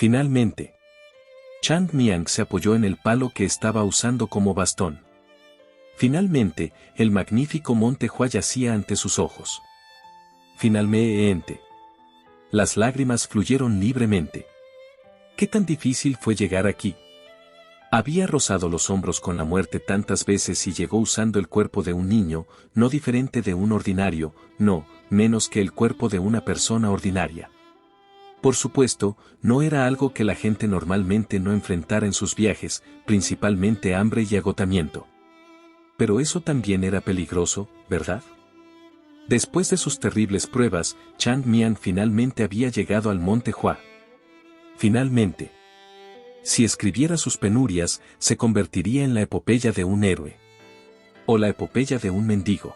Finalmente, Chang Miang se apoyó en el palo que estaba usando como bastón. Finalmente, el magnífico monte Hua yacía ante sus ojos. Finalmente, las lágrimas fluyeron libremente. ¿Qué tan difícil fue llegar aquí? Había rozado los hombros con la muerte tantas veces y llegó usando el cuerpo de un niño, no diferente de un ordinario, no, menos que el cuerpo de una persona ordinaria. Por supuesto, no era algo que la gente normalmente no enfrentara en sus viajes, principalmente hambre y agotamiento. Pero eso también era peligroso, ¿verdad? Después de sus terribles pruebas, Chang Miang finalmente había llegado al monte Hua. Finalmente. Si escribiera sus penurias, se convertiría en la epopeya de un héroe. O la epopeya de un mendigo.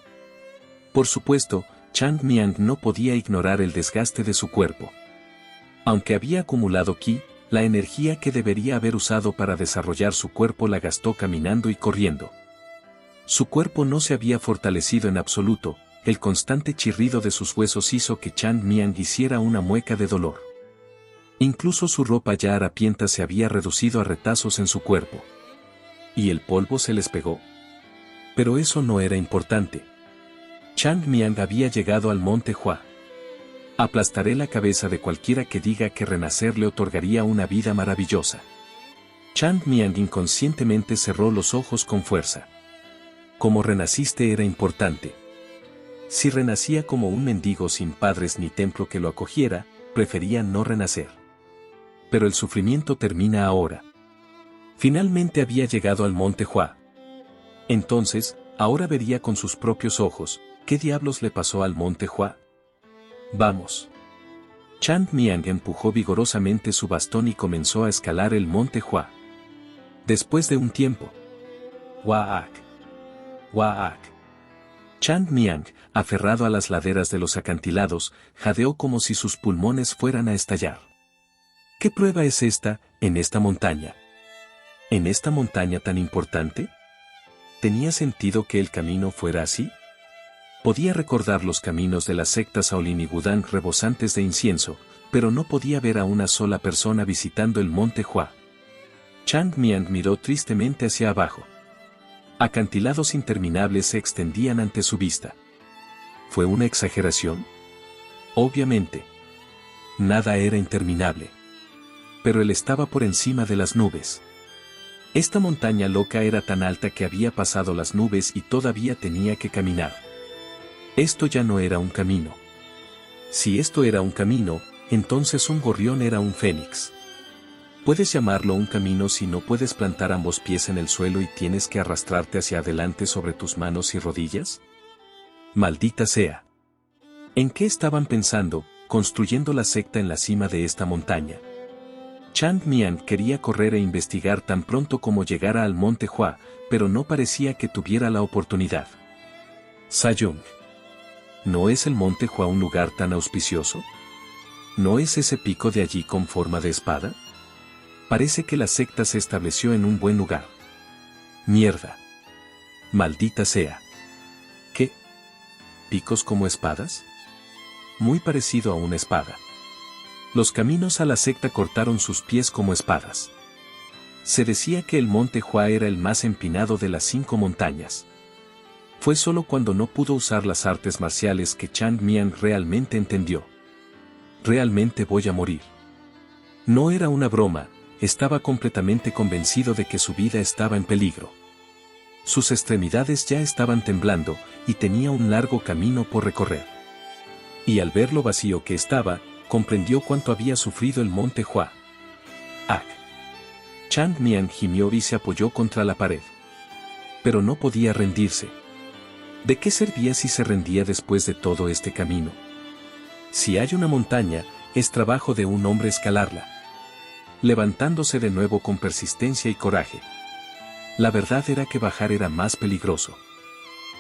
Por supuesto, Chang Miang no podía ignorar el desgaste de su cuerpo. Aunque había acumulado ki, la energía que debería haber usado para desarrollar su cuerpo la gastó caminando y corriendo. Su cuerpo no se había fortalecido en absoluto, el constante chirrido de sus huesos hizo que Chang Miang hiciera una mueca de dolor. Incluso su ropa ya harapienta se había reducido a retazos en su cuerpo. ¿Y el polvo se les pegó? Pero eso no era importante. Chang Miang había llegado al monte Hua. Aplastaré la cabeza de cualquiera que diga que renacer le otorgaría una vida maravillosa. Chang Miang inconscientemente cerró los ojos con fuerza. Como renaciste era importante. Si renacía como un mendigo sin padres ni templo que lo acogiera, prefería no renacer. Pero el sufrimiento termina ahora. Finalmente había llegado al monte Hua. Entonces, ahora vería con sus propios ojos, ¿qué diablos le pasó al monte Hua? Vamos. Chang Miang empujó vigorosamente su bastón y comenzó a escalar el monte Hua. Después de un tiempo. Waak. Waak. Chang Miang, aferrado a las laderas de los acantilados, jadeó como si sus pulmones fueran a estallar. ¿Qué prueba es esta, en esta montaña? ¿En esta montaña tan importante? ¿Tenía sentido que el camino fuera así? Podía recordar los caminos de las sectas Shaolin y Wudang rebosantes de incienso, pero no podía ver a una sola persona visitando el monte Hua. Chang Miang miró tristemente hacia abajo. Acantilados interminables se extendían ante su vista. ¿Fue una exageración? Obviamente. Nada era interminable. Pero él estaba por encima de las nubes. Esta montaña loca era tan alta que había pasado las nubes y todavía tenía que caminar. Esto ya no era un camino. Si esto era un camino, entonces un gorrión era un fénix. ¿Puedes llamarlo un camino si no puedes plantar ambos pies en el suelo y tienes que arrastrarte hacia adelante sobre tus manos y rodillas? Maldita sea. ¿En qué estaban pensando, construyendo la secta en la cima de esta montaña? Chang Miang quería correr e investigar tan pronto como llegara al monte Hua, pero no parecía que tuviera la oportunidad. Sayung. ¿No es el monte Hua un lugar tan auspicioso? ¿No es ese pico de allí con forma de espada? Parece que la secta se estableció en un buen lugar. Mierda. Maldita sea. ¿Qué? ¿Picos como espadas? Muy parecido a una espada. Los caminos a la secta cortaron sus pies como espadas. Se decía que el monte Hua era el más empinado de las 5 montañas. Fue solo cuando no pudo usar las artes marciales que Chang Miang realmente entendió. Realmente voy a morir. No era una broma, estaba completamente convencido de que su vida estaba en peligro. Sus extremidades ya estaban temblando y tenía un largo camino por recorrer. Y al ver lo vacío que estaba, comprendió cuánto había sufrido el monte Hua. ¡Ah! Chang Miang gimió y se apoyó contra la pared. Pero no podía rendirse. ¿De qué servía si se rendía después de todo este camino? Si hay una montaña, es trabajo de un hombre escalarla. Levantándose de nuevo con persistencia y coraje. La verdad era que bajar era más peligroso.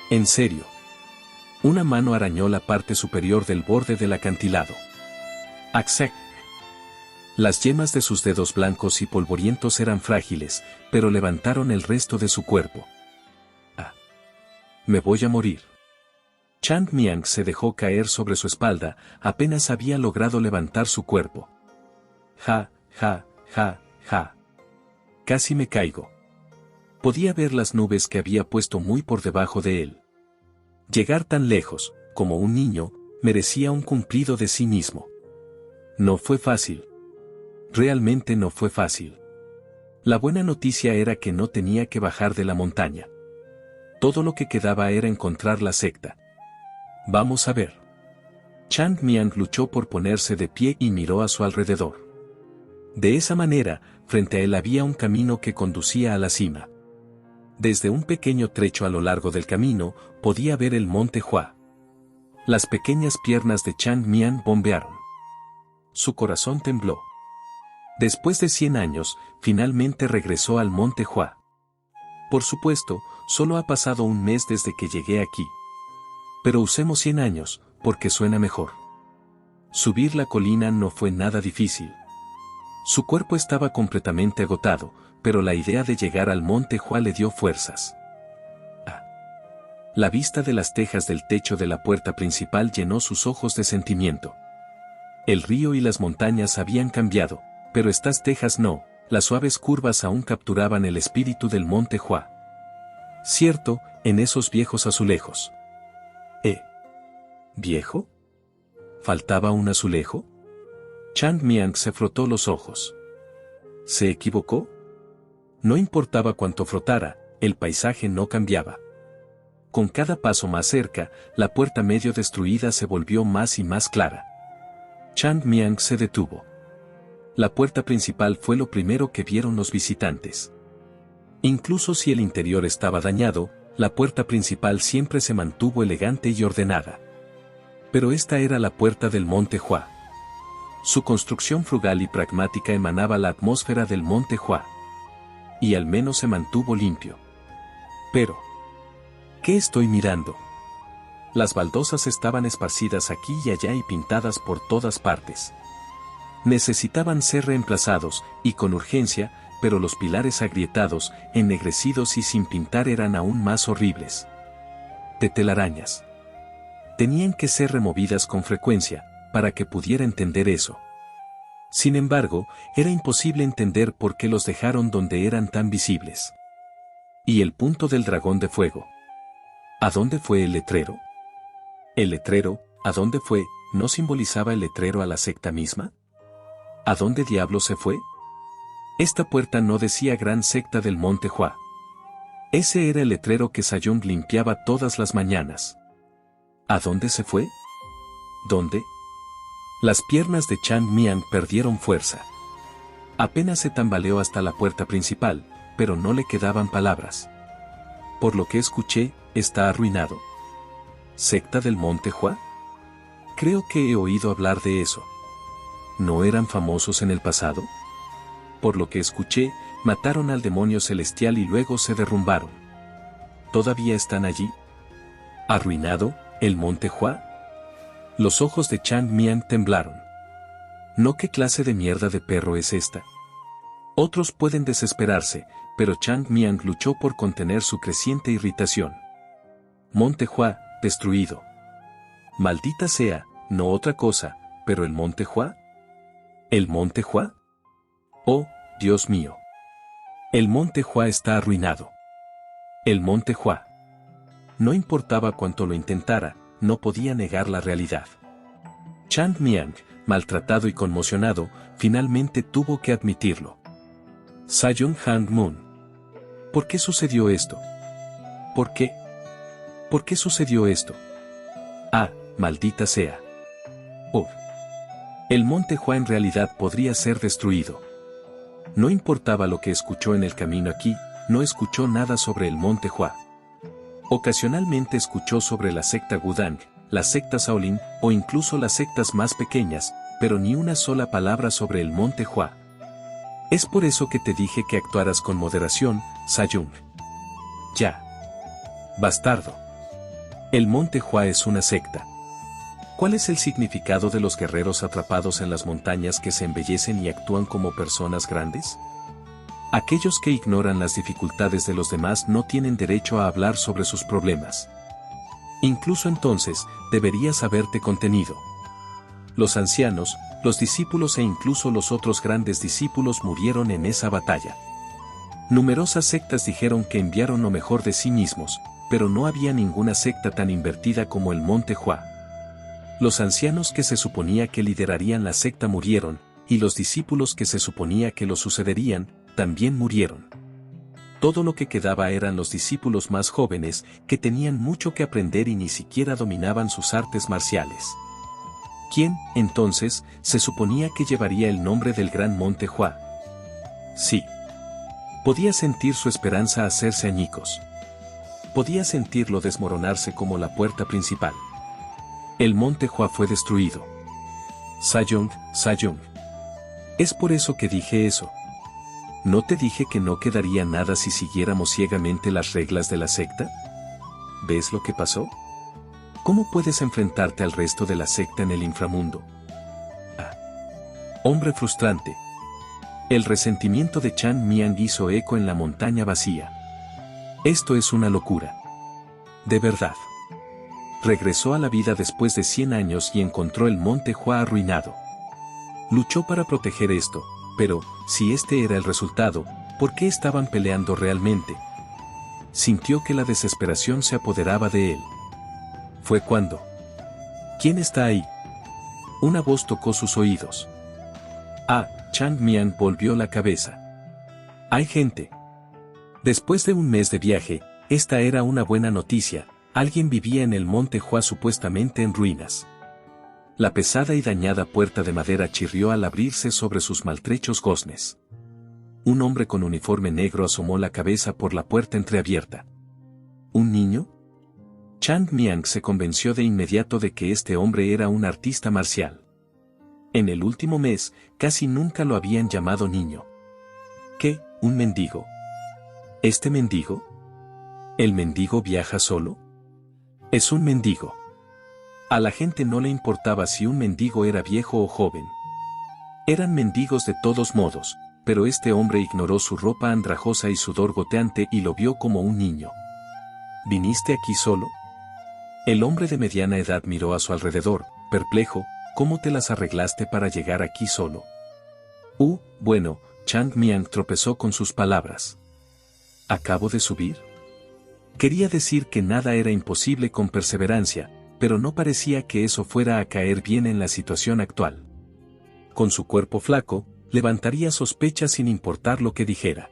En serio. Una mano arañó la parte superior del borde del acantilado. ¡Axec! Las yemas de sus dedos blancos y polvorientos eran frágiles, pero levantaron el resto de su cuerpo. ¡Ah! Me voy a morir. Chang Miang se dejó caer sobre su espalda, apenas había logrado levantar su cuerpo. Ja, ja, ja, ja. Casi me caigo. Podía ver las nubes que había puesto muy por debajo de él. Llegar tan lejos, como un niño, merecía un cumplido de sí mismo. No fue fácil. Realmente no fue fácil. La buena noticia era que no tenía que bajar de la montaña. Todo lo que quedaba era encontrar la secta. Vamos a ver. Chang Miang luchó por ponerse de pie y miró a su alrededor. De esa manera, frente a él había un camino que conducía a la cima. Desde un pequeño trecho a lo largo del camino, podía ver el monte Hua. Las pequeñas piernas de Chang Miang bombearon. Su corazón tembló. Después de 100 años, finalmente regresó al monte Hua. Por supuesto, solo ha pasado un mes desde que llegué aquí. Pero usemos 100 años, porque suena mejor. Subir la colina no fue nada difícil. Su cuerpo estaba completamente agotado, pero la idea de llegar al monte Hua le dio fuerzas. La vista de las tejas del techo de la puerta principal llenó sus ojos de sentimiento. El río y las montañas habían cambiado, pero estas tejas no, las suaves curvas aún capturaban el espíritu del monte Hua. Cierto, en esos viejos azulejos. ¿Viejo? ¿Faltaba un azulejo? Chang Miang se frotó los ojos. ¿Se equivocó? No importaba cuánto frotara, el paisaje no cambiaba. Con cada paso más cerca, la puerta medio destruida se volvió más y más clara. Chang Miang se detuvo. La puerta principal fue lo primero que vieron los visitantes. Incluso si el interior estaba dañado, la puerta principal siempre se mantuvo elegante y ordenada. Pero esta era la puerta del monte Hua. Su construcción frugal y pragmática emanaba la atmósfera del monte Hua. Y al menos se mantuvo limpio. Pero, ¿qué estoy mirando? Las baldosas estaban esparcidas aquí y allá y pintadas por todas partes. Necesitaban ser reemplazados, y con urgencia, pero los pilares agrietados, ennegrecidos y sin pintar eran aún más horribles. De telarañas. Tenían que ser removidas con frecuencia, para que pudiera entender eso. Sin embargo, era imposible entender por qué los dejaron donde eran tan visibles. ¿Y el punto del dragón de fuego? ¿A dónde fue el letrero? El letrero, ¿a dónde fue? ¿No simbolizaba el letrero a la secta misma? ¿A dónde diablos se fue? Esta puerta no decía Gran Secta del Monte Hua. Ese era el letrero que Sayong limpiaba todas las mañanas. ¿A dónde se fue? ¿Dónde? Las piernas de Chang Miang perdieron fuerza. Apenas se tambaleó hasta la puerta principal, pero no le quedaban palabras. Por lo que escuché, está arruinado. ¿Secta del Monte Hua? Creo que he oído hablar de eso. ¿No eran famosos en el pasado? Por lo que escuché, mataron al demonio celestial y luego se derrumbaron. ¿Todavía están allí? ¿Arruinado, el Monte Hua? Los ojos de Chang Miang temblaron. ¿No qué clase de mierda de perro es esta? Otros pueden desesperarse, pero Chang Miang luchó por contener su creciente irritación. Monte Hua, destruido. Maldita sea, no otra cosa, pero el Monte Hua. ¿El Monte Hua? Oh, Dios mío. El Monte Hua está arruinado. El Monte Hua. No importaba cuánto lo intentara, no podía negar la realidad. Chang Miang, maltratado y conmocionado, finalmente tuvo que admitirlo. Sayong Han Moon. ¿Por qué sucedió esto? ¿Por qué? ¿Por qué sucedió esto? Ah, maldita sea. Oh. El Monte Hua en realidad podría ser destruido. No importaba lo que escuchó en el camino aquí, no escuchó nada sobre el Monte Hua. Ocasionalmente escuchó sobre la secta Wudang, la secta Shaolin, o incluso las sectas más pequeñas, pero ni una sola palabra sobre el Monte Hua. Es por eso que te dije que actuaras con moderación, Sayong. Ya. Bastardo. El Monte Hua es una secta. ¿Cuál es el significado de los guerreros atrapados en las montañas que se embellecen y actúan como personas grandes? Aquellos que ignoran las dificultades de los demás no tienen derecho a hablar sobre sus problemas. Incluso entonces, deberías haberte contenido. Los ancianos, los discípulos e incluso los otros grandes discípulos murieron en esa batalla. Numerosas sectas dijeron que enviaron lo mejor de sí mismos, pero no había ninguna secta tan invertida como el Monte Hua. Los ancianos que se suponía que liderarían la secta murieron, y los discípulos que se suponía que lo sucederían, también murieron. Todo lo que quedaba eran los discípulos más jóvenes, que tenían mucho que aprender y ni siquiera dominaban sus artes marciales. ¿Quién, entonces, se suponía que llevaría el nombre del gran Monte Hua? Sí. Podía sentir su esperanza hacerse añicos. Podía sentirlo desmoronarse como la puerta principal. El Monte Hua fue destruido. Sayong, Sayong. Es por eso que dije eso. ¿No te dije que no quedaría nada si siguiéramos ciegamente las reglas de la secta? ¿Ves lo que pasó? ¿Cómo puedes enfrentarte al resto de la secta en el inframundo? Ah. Hombre frustrante. El resentimiento de Chan Miang hizo eco en la montaña vacía. Esto es una locura. De verdad. Regresó a la vida después de 100 años y encontró el Monte Hua arruinado. Luchó para proteger esto, pero, si este era el resultado, ¿por qué estaban peleando realmente? Sintió que la desesperación se apoderaba de él. Fue cuando. ¿Quién está ahí? Una voz tocó sus oídos. Ah, Chan Miang volvió la cabeza. Hay gente. Después de un mes de viaje, esta era una buena noticia, alguien vivía en el Monte Hua supuestamente en ruinas. La pesada y dañada puerta de madera chirrió al abrirse sobre sus maltrechos goznes. Un hombre con uniforme negro asomó la cabeza por la puerta entreabierta. ¿Un niño? Chan Miang se convenció de inmediato de que este hombre era un artista marcial. En el último mes, casi nunca lo habían llamado niño. ¿Qué? ¿Un mendigo? ¿Este mendigo? ¿El mendigo viaja solo? Es un mendigo. A la gente no le importaba si un mendigo era viejo o joven. Eran mendigos de todos modos, pero este hombre ignoró su ropa andrajosa y sudor goteante y lo vio como un niño. ¿Viniste aquí solo? El hombre de mediana edad miró a su alrededor, perplejo. ¿Cómo te las arreglaste para llegar aquí solo? Bueno, Chan Miang tropezó con sus palabras. ¿Acabo de subir? Quería decir que nada era imposible con perseverancia, pero no parecía que eso fuera a caer bien en la situación actual. Con su cuerpo flaco, levantaría sospechas sin importar lo que dijera.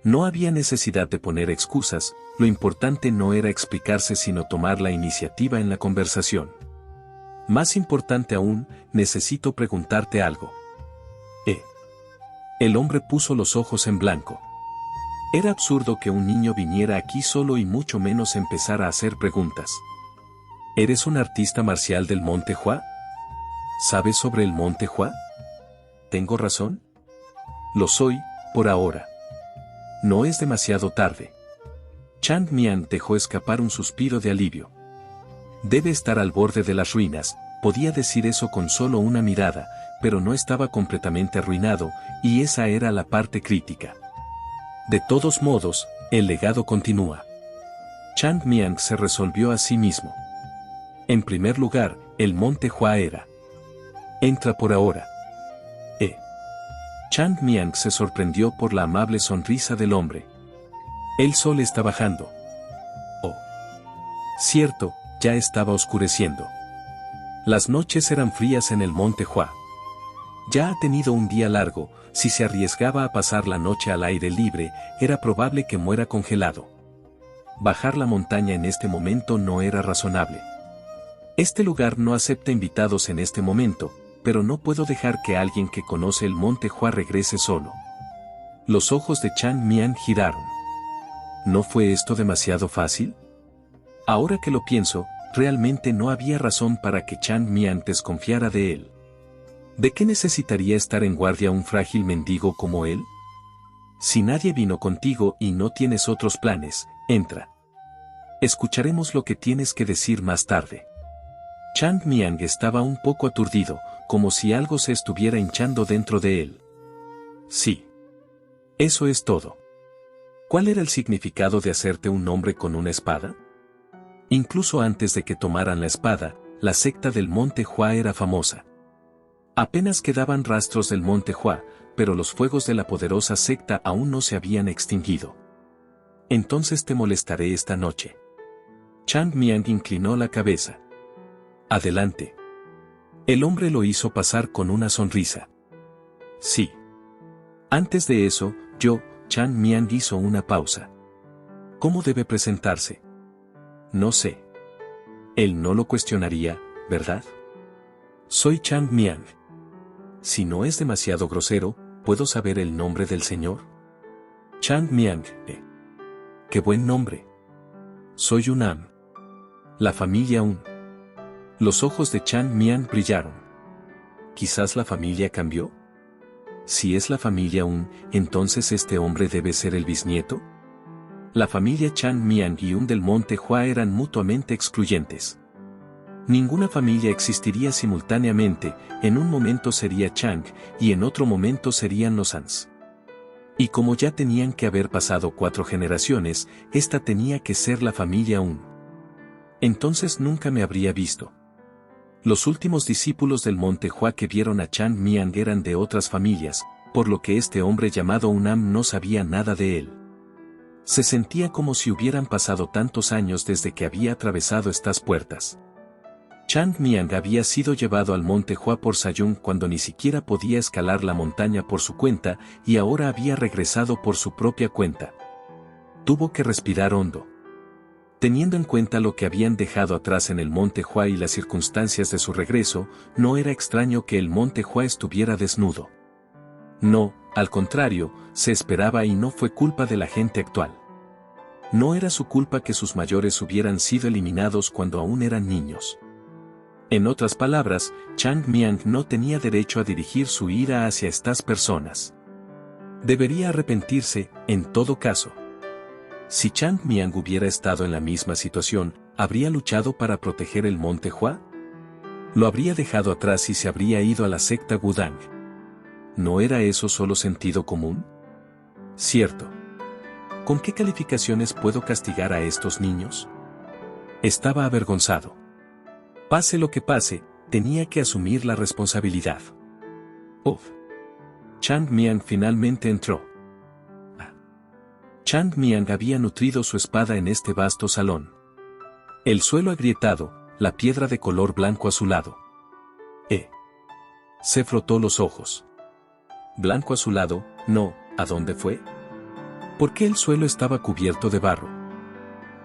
No había necesidad de poner excusas, lo importante no era explicarse sino tomar la iniciativa en la conversación. Más importante aún, necesito preguntarte algo. El hombre puso los ojos en blanco. Era absurdo que un niño viniera aquí solo y mucho menos empezara a hacer preguntas. ¿Eres un artista marcial del Monte Hua? ¿Sabes sobre el Monte Hua? ¿Tengo razón? Lo soy, por ahora. No es demasiado tarde. Chan Miang dejó escapar un suspiro de alivio. Debe estar al borde de las ruinas, podía decir eso con solo una mirada, pero no estaba completamente arruinado, y esa era la parte crítica. De todos modos, el legado continúa. Chan Miang se resolvió a sí mismo. En primer lugar, el Monte Hua era. Entra por ahora. Chan Miang se sorprendió por la amable sonrisa del hombre. El sol está bajando. Oh. Cierto, ya estaba oscureciendo. Las noches eran frías en el Monte Hua. Ya ha tenido un día largo, si se arriesgaba a pasar la noche al aire libre, era probable que muera congelado. Bajar la montaña en este momento no era razonable. Este lugar no acepta invitados en este momento, pero no puedo dejar que alguien que conoce el Monte Hua regrese solo. Los ojos de Chan Miang giraron. ¿No fue esto demasiado fácil? Ahora que lo pienso, realmente no había razón para que Chan Miang desconfiara de él. ¿De qué necesitaría estar en guardia un frágil mendigo como él? Si nadie vino contigo y no tienes otros planes, entra. Escucharemos lo que tienes que decir más tarde. Chan Miang estaba un poco aturdido, como si algo se estuviera hinchando dentro de él. Sí. Eso es todo. ¿Cuál era el significado de hacerte un hombre con una espada? Incluso antes de que tomaran la espada, la secta del Monte Hua era famosa. Apenas quedaban rastros del monte Hua, pero los fuegos de la poderosa secta aún no se habían extinguido. Entonces te molestaré esta noche. Chang Miang inclinó la cabeza. Adelante. El hombre lo hizo pasar con una sonrisa. Sí. Antes de eso, Chang Miang hizo una pausa. ¿Cómo debe presentarse? No sé. Él no lo cuestionaría, ¿verdad? Soy Chang Miang. Si no es demasiado grosero, ¿puedo saber el nombre del señor? Chang Miang. ¡Qué buen nombre! Soy un Am. La familia Un. Los ojos de Chang Miang brillaron. ¿Quizás la familia cambió? Si es la familia Un, entonces este hombre debe ser el bisnieto. La familia Chang Miang y Un del monte Hua eran mutuamente excluyentes. Ninguna familia existiría simultáneamente, en un momento sería Chang, y en otro momento serían los Ans. Y como ya tenían que haber pasado 4 generaciones, esta tenía que ser la familia Un. Entonces nunca me habría visto. Los últimos discípulos del monte Hua que vieron a Chang Miang eran de otras familias, por lo que este hombre llamado Unam no sabía nada de él. Se sentía como si hubieran pasado tantos años desde que había atravesado estas puertas. Chang Miang había sido llevado al monte Hua por Sayun cuando ni siquiera podía escalar la montaña por su cuenta y ahora había regresado por su propia cuenta. Tuvo que respirar hondo. Teniendo en cuenta lo que habían dejado atrás en el monte Hua y las circunstancias de su regreso, no era extraño que el monte Hua estuviera desnudo. No, al contrario, se esperaba y no fue culpa de la gente actual. No era su culpa que sus mayores hubieran sido eliminados cuando aún eran niños. En otras palabras, Chang Miang no tenía derecho a dirigir su ira hacia estas personas. Debería arrepentirse, en todo caso. Si Chang Miang hubiera estado en la misma situación, ¿habría luchado para proteger el monte Hua? Lo habría dejado atrás y se habría ido a la secta Wudang. ¿No era eso solo sentido común? Cierto. ¿Con qué calificaciones puedo castigar a estos niños? Estaba avergonzado. Pase lo que pase, tenía que asumir la responsabilidad. Chang Miang finalmente entró. Chang Miang había nutrido su espada en este vasto salón. El suelo agrietado, la piedra de color blanco azulado. Se frotó los ojos. Blanco azulado, no, ¿a dónde fue? ¿Por qué el suelo estaba cubierto de barro?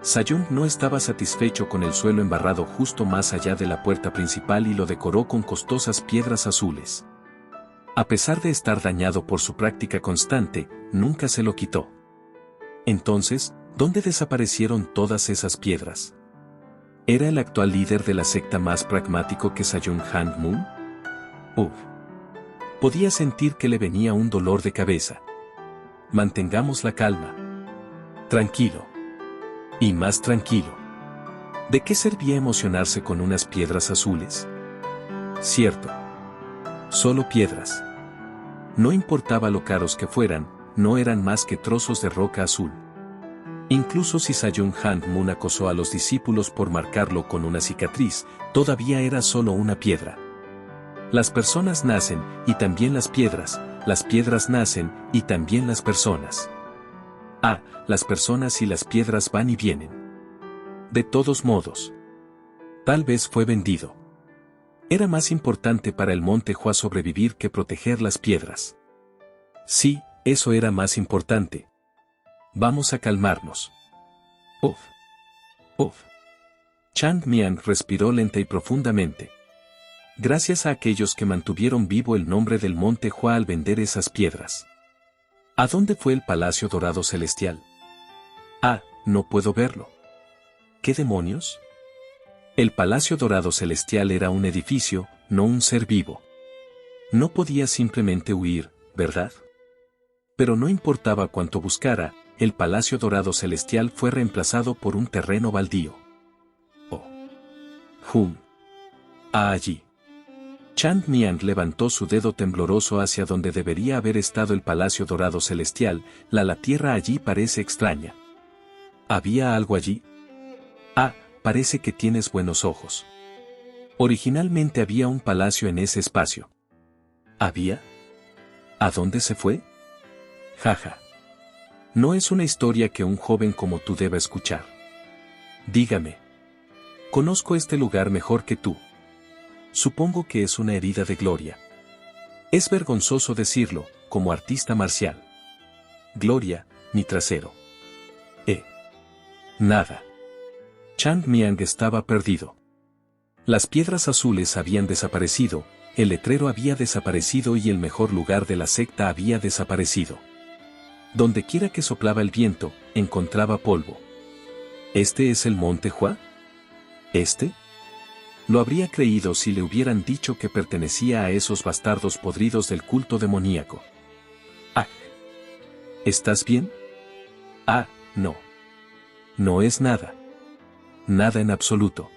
Sayun no estaba satisfecho con el suelo embarrado justo más allá de la puerta principal y lo decoró con costosas piedras azules. A pesar de estar dañado por su práctica constante, nunca se lo quitó. Entonces, ¿dónde desaparecieron todas esas piedras? ¿Era el actual líder de la secta más pragmático que Sayun Han Moon? Podía sentir que le venía un dolor de cabeza. Mantengamos la calma. Tranquilo. Y más tranquilo. ¿De qué servía emocionarse con unas piedras azules? Cierto. Solo piedras. No importaba lo caros que fueran, no eran más que trozos de roca azul. Incluso si Sayun Han Moon acosó a los discípulos por marcarlo con una cicatriz, todavía era solo una piedra. Las personas nacen, y también las piedras nacen, y también las personas. Las personas y las piedras van y vienen. De todos modos. Tal vez fue vendido. Era más importante para el monte Hua sobrevivir que proteger las piedras. Sí, eso era más importante. Vamos a calmarnos. Chang Miang respiró lenta y profundamente. Gracias a aquellos que mantuvieron vivo el nombre del monte Hua al vender esas piedras. ¿A dónde fue el Palacio Dorado Celestial? No puedo verlo. ¿Qué demonios? El Palacio Dorado Celestial era un edificio, no un ser vivo. No podía simplemente huir, ¿verdad? Pero no importaba cuánto buscara, el Palacio Dorado Celestial fue reemplazado por un terreno baldío. Allí. Chang Miang levantó su dedo tembloroso hacia donde debería haber estado el Palacio Dorado Celestial, la tierra allí parece extraña. ¿Había algo allí? Parece que tienes buenos ojos. Originalmente había un palacio en ese espacio. ¿Había? ¿A dónde se fue? Jaja. No es una historia que un joven como tú deba escuchar. Dígame. Conozco este lugar mejor que tú. Supongo que es una herida de gloria. Es vergonzoso decirlo, como artista marcial. Gloria, mi trasero. Nada. Chang Miang estaba perdido. Las piedras azules habían desaparecido, el letrero había desaparecido y el mejor lugar de la secta había desaparecido. Dondequiera que soplaba el viento, encontraba polvo. ¿Este es el Monte Hua? ¿Este? Lo habría creído si le hubieran dicho que pertenecía a esos bastardos podridos del culto demoníaco. Ah. ¿Estás bien? Ah, no. No es nada. Nada en absoluto.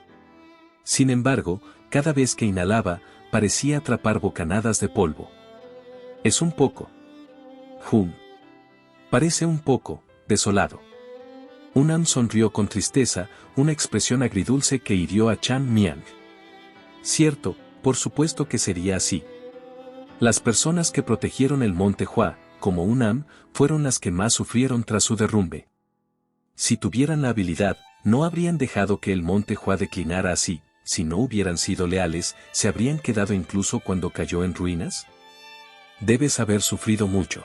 Sin embargo, cada vez que inhalaba, parecía atrapar bocanadas de polvo. Es un poco. Parece un poco, desolado. Unam sonrió con tristeza, una expresión agridulce que hirió a Chang Miang. Cierto, por supuesto que sería así. Las personas que protegieron el Monte Hua, como Unam, fueron las que más sufrieron tras su derrumbe. Si tuvieran la habilidad, no habrían dejado que el Monte Hua declinara así. Si no hubieran sido leales, ¿se habrían quedado incluso cuando cayó en ruinas? Debes haber sufrido mucho.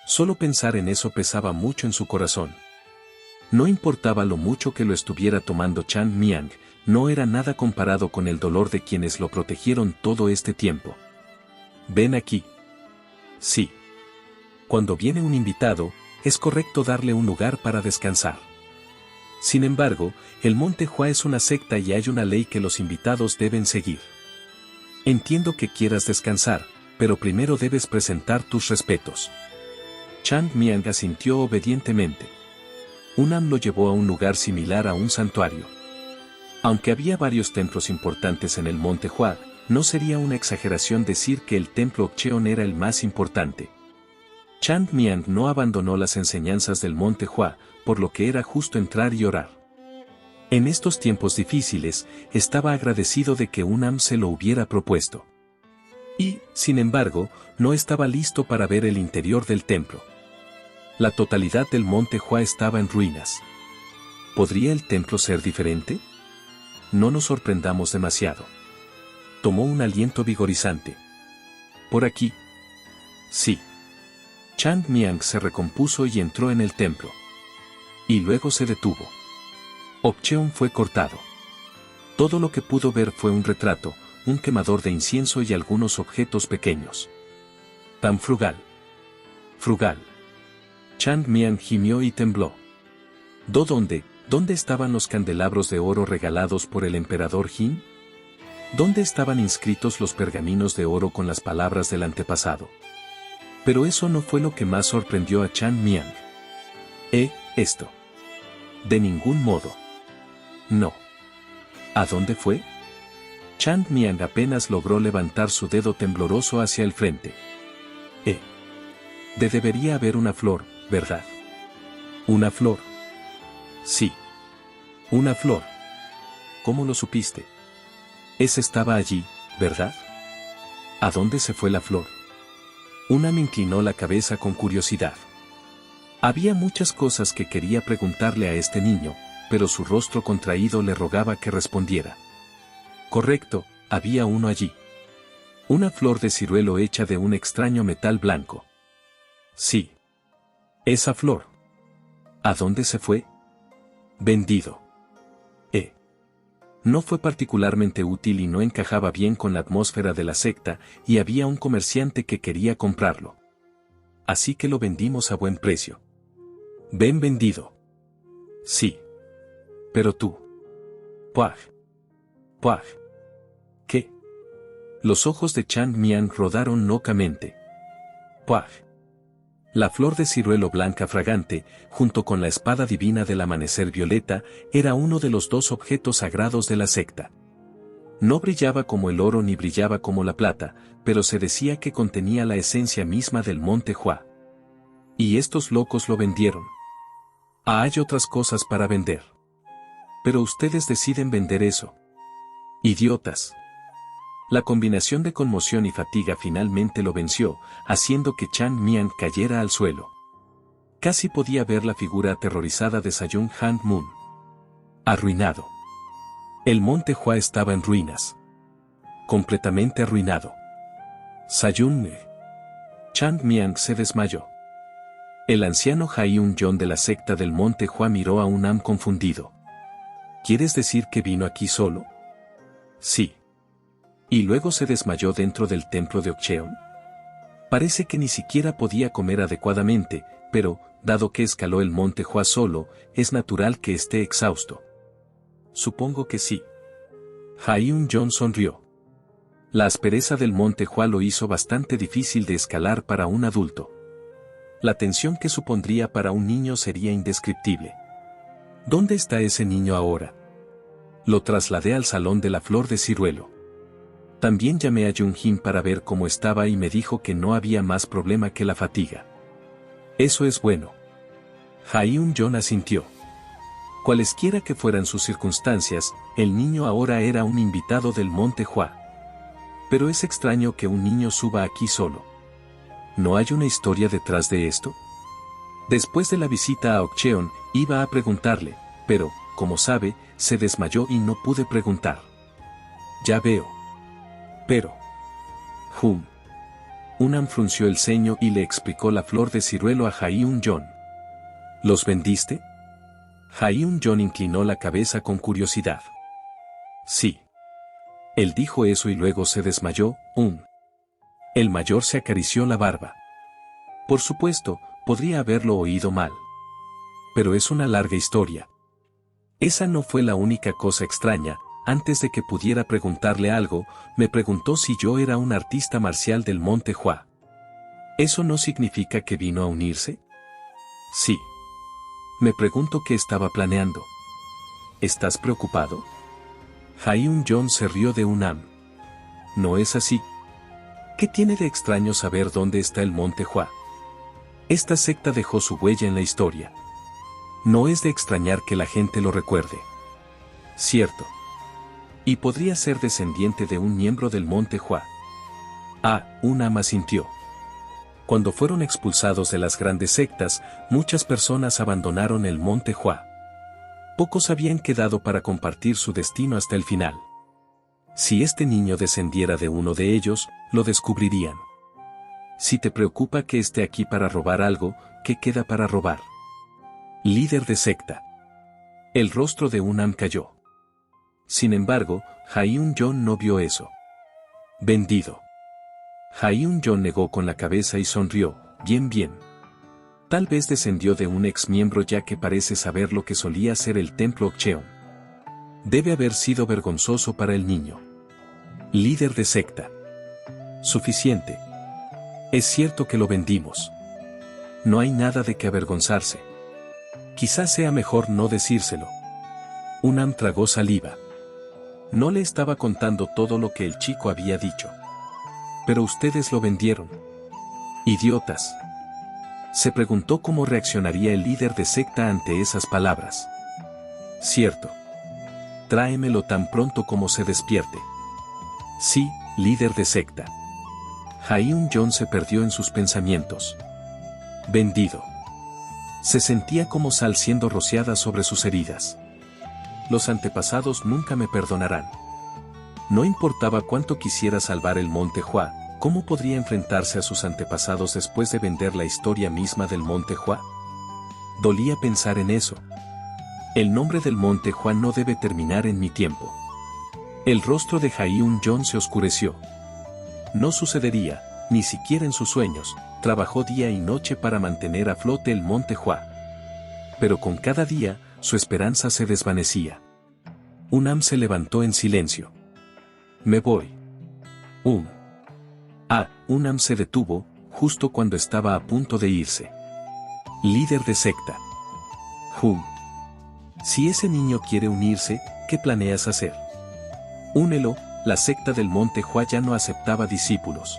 Solo pensar en eso pesaba mucho en su corazón. No importaba lo mucho que lo estuviera tomando Chang Miang, no era nada comparado con el dolor de quienes lo protegieron todo este tiempo. Ven aquí. Sí. Cuando viene un invitado, es correcto darle un lugar para descansar. Sin embargo, el Monte Hua es una secta y hay una ley que los invitados deben seguir. Entiendo que quieras descansar, pero primero debes presentar tus respetos. Chang Miang asintió obedientemente. Unam lo llevó a un lugar similar a un santuario. Aunque había varios templos importantes en el Monte Hua, no sería una exageración decir que el templo Cheon era el más importante. Chang Miang no abandonó las enseñanzas del Monte Hua, por lo que era justo entrar y orar. En estos tiempos difíciles, estaba agradecido de que Unam se lo hubiera propuesto. Y, sin embargo, no estaba listo para ver el interior del templo. La totalidad del Monte Hua estaba en ruinas. ¿Podría el templo ser diferente? No nos sorprendamos demasiado. Tomó un aliento vigorizante. ¿Por aquí? Sí. Chang Miang se recompuso y entró en el templo. Y luego se detuvo. Opcheon fue cortado. Todo lo que pudo ver fue un retrato, un quemador de incienso y algunos objetos pequeños. Tan frugal. Frugal. Chang Miang gimió y tembló. ¿Dónde estaban los candelabros de oro regalados por el emperador Jin? ¿Dónde estaban inscritos los pergaminos de oro con las palabras del antepasado? Pero eso no fue lo que más sorprendió a Chang Miang. Esto. De ningún modo. No. ¿A dónde fue? Chang Miang apenas logró levantar su dedo tembloroso hacia el frente. Debería haber una flor, ¿verdad? ¿Una flor? Sí. Una flor. ¿Cómo lo supiste? Esa estaba allí, ¿verdad? ¿A dónde se fue la flor? Unam inclinó la cabeza con curiosidad. Había muchas cosas que quería preguntarle a este niño, pero su rostro contraído le rogaba que respondiera. Correcto, había uno allí. Una flor de ciruelo hecha de un extraño metal blanco. Sí. Esa flor. ¿A dónde se fue? Vendido. No fue particularmente útil y no encajaba bien con la atmósfera de la secta, y había un comerciante que quería comprarlo. Así que lo vendimos a buen precio. ¿Ven vendido? Sí. Pero tú. Puaj. Puaj. ¿Qué? Los ojos de Chang Miang rodaron locamente. Puaj. La flor de ciruelo blanca fragante, junto con la espada divina del amanecer violeta, era uno de los dos objetos sagrados de la secta. No brillaba como el oro ni brillaba como la plata, pero se decía que contenía la esencia misma del Monte Hua. Y estos locos lo vendieron. Hay otras cosas para vender. Pero ustedes deciden vender eso. Idiotas. La combinación de conmoción y fatiga finalmente lo venció, haciendo que Chang Mian cayera al suelo. Casi podía ver la figura aterrorizada de Sayun Han Moon. Arruinado. El monte Hua estaba en ruinas. Completamente arruinado. Sayun Chang Mian se desmayó. El anciano Haiun-Jon de la secta del monte Hua miró a Unam confundido. ¿Quieres decir que vino aquí solo? Sí. ¿Y luego se desmayó dentro del templo de Okcheon? Parece que ni siquiera podía comer adecuadamente, pero, dado que escaló el monte Hua solo, es natural que esté exhausto. Supongo que sí. Haiun-Jon sonrió. La aspereza del monte Hua lo hizo bastante difícil de escalar para un adulto. La tensión que supondría para un niño sería indescriptible. ¿Dónde está ese niño ahora? Lo trasladé al salón de la flor de ciruelo. También llamé a Jung-Jin para ver cómo estaba y me dijo que no había más problema que la fatiga. Eso es bueno. Haiun-Jon asintió. Cualesquiera que fueran sus circunstancias, el niño ahora era un invitado del monte Hua. Pero es extraño que un niño suba aquí solo. ¿No hay una historia detrás de esto? Después de la visita a Okcheon, iba a preguntarle, pero, como sabe, se desmayó y no pude preguntar. Ya veo. Pero. Unam frunció el ceño y le explicó la flor de ciruelo a Haiun-Jon. ¿Los vendiste? Haiun-Jon inclinó la cabeza con curiosidad. Sí. Él dijo eso y luego se desmayó. El mayor se acarició la barba. Por supuesto, podría haberlo oído mal. Pero es una larga historia. Esa no fue la única cosa extraña. Antes de que pudiera preguntarle algo, me preguntó si yo era un artista marcial del monte Hua. ¿Eso no significa que vino a unirse? Sí. Me pregunto qué estaba planeando. ¿Estás preocupado? Haiun-Jon se rió de Unam. No es así. ¿Qué tiene de extraño saber dónde está el monte Hua? Esta secta dejó su huella en la historia. No es de extrañar que la gente lo recuerde. Cierto. Y podría ser descendiente de un miembro del monte Hua. Unam asintió. Cuando fueron expulsados de las grandes sectas, muchas personas abandonaron el monte Hua. Pocos habían quedado para compartir su destino hasta el final. Si este niño descendiera de uno de ellos, lo descubrirían. Si te preocupa que esté aquí para robar algo, ¿qué queda para robar? Líder de secta. El rostro de Unam cayó. Sin embargo, Haiun-Jon no vio eso. Vendido. Haiun-Jon negó con la cabeza y sonrió. Bien. Tal vez descendió de un ex miembro ya que parece saber lo que solía ser el templo Okcheon. Debe haber sido vergonzoso para el niño. Líder de secta. Suficiente. Es cierto que lo vendimos. No hay nada de qué avergonzarse. Quizás sea mejor no decírselo. Unam tragó saliva. No le estaba contando todo lo que el chico había dicho. Pero ustedes lo vendieron. Idiotas. Se preguntó cómo reaccionaría el líder de secta ante esas palabras. Cierto. Tráemelo tan pronto como se despierte. Sí, líder de secta. Haiun-Jon se perdió en sus pensamientos. Vendido. Se sentía como sal siendo rociada sobre sus heridas. Los antepasados nunca me perdonarán. No importaba cuánto quisiera salvar el monte Hua, ¿cómo podría enfrentarse a sus antepasados después de vender la historia misma del monte Hua? Dolía pensar en eso. El nombre del monte Hua no debe terminar en mi tiempo. El rostro de Haiun-Jon se oscureció. No sucedería, ni siquiera en sus sueños. Trabajó día y noche para mantener a flote el monte Hua. Pero con cada día, su esperanza se desvanecía. Unam se levantó en silencio. Me voy. Unam se detuvo, justo cuando estaba a punto de irse. Líder de secta. Si ese niño quiere unirse, ¿qué planeas hacer? Únelo, la secta del monte Hua ya no aceptaba discípulos.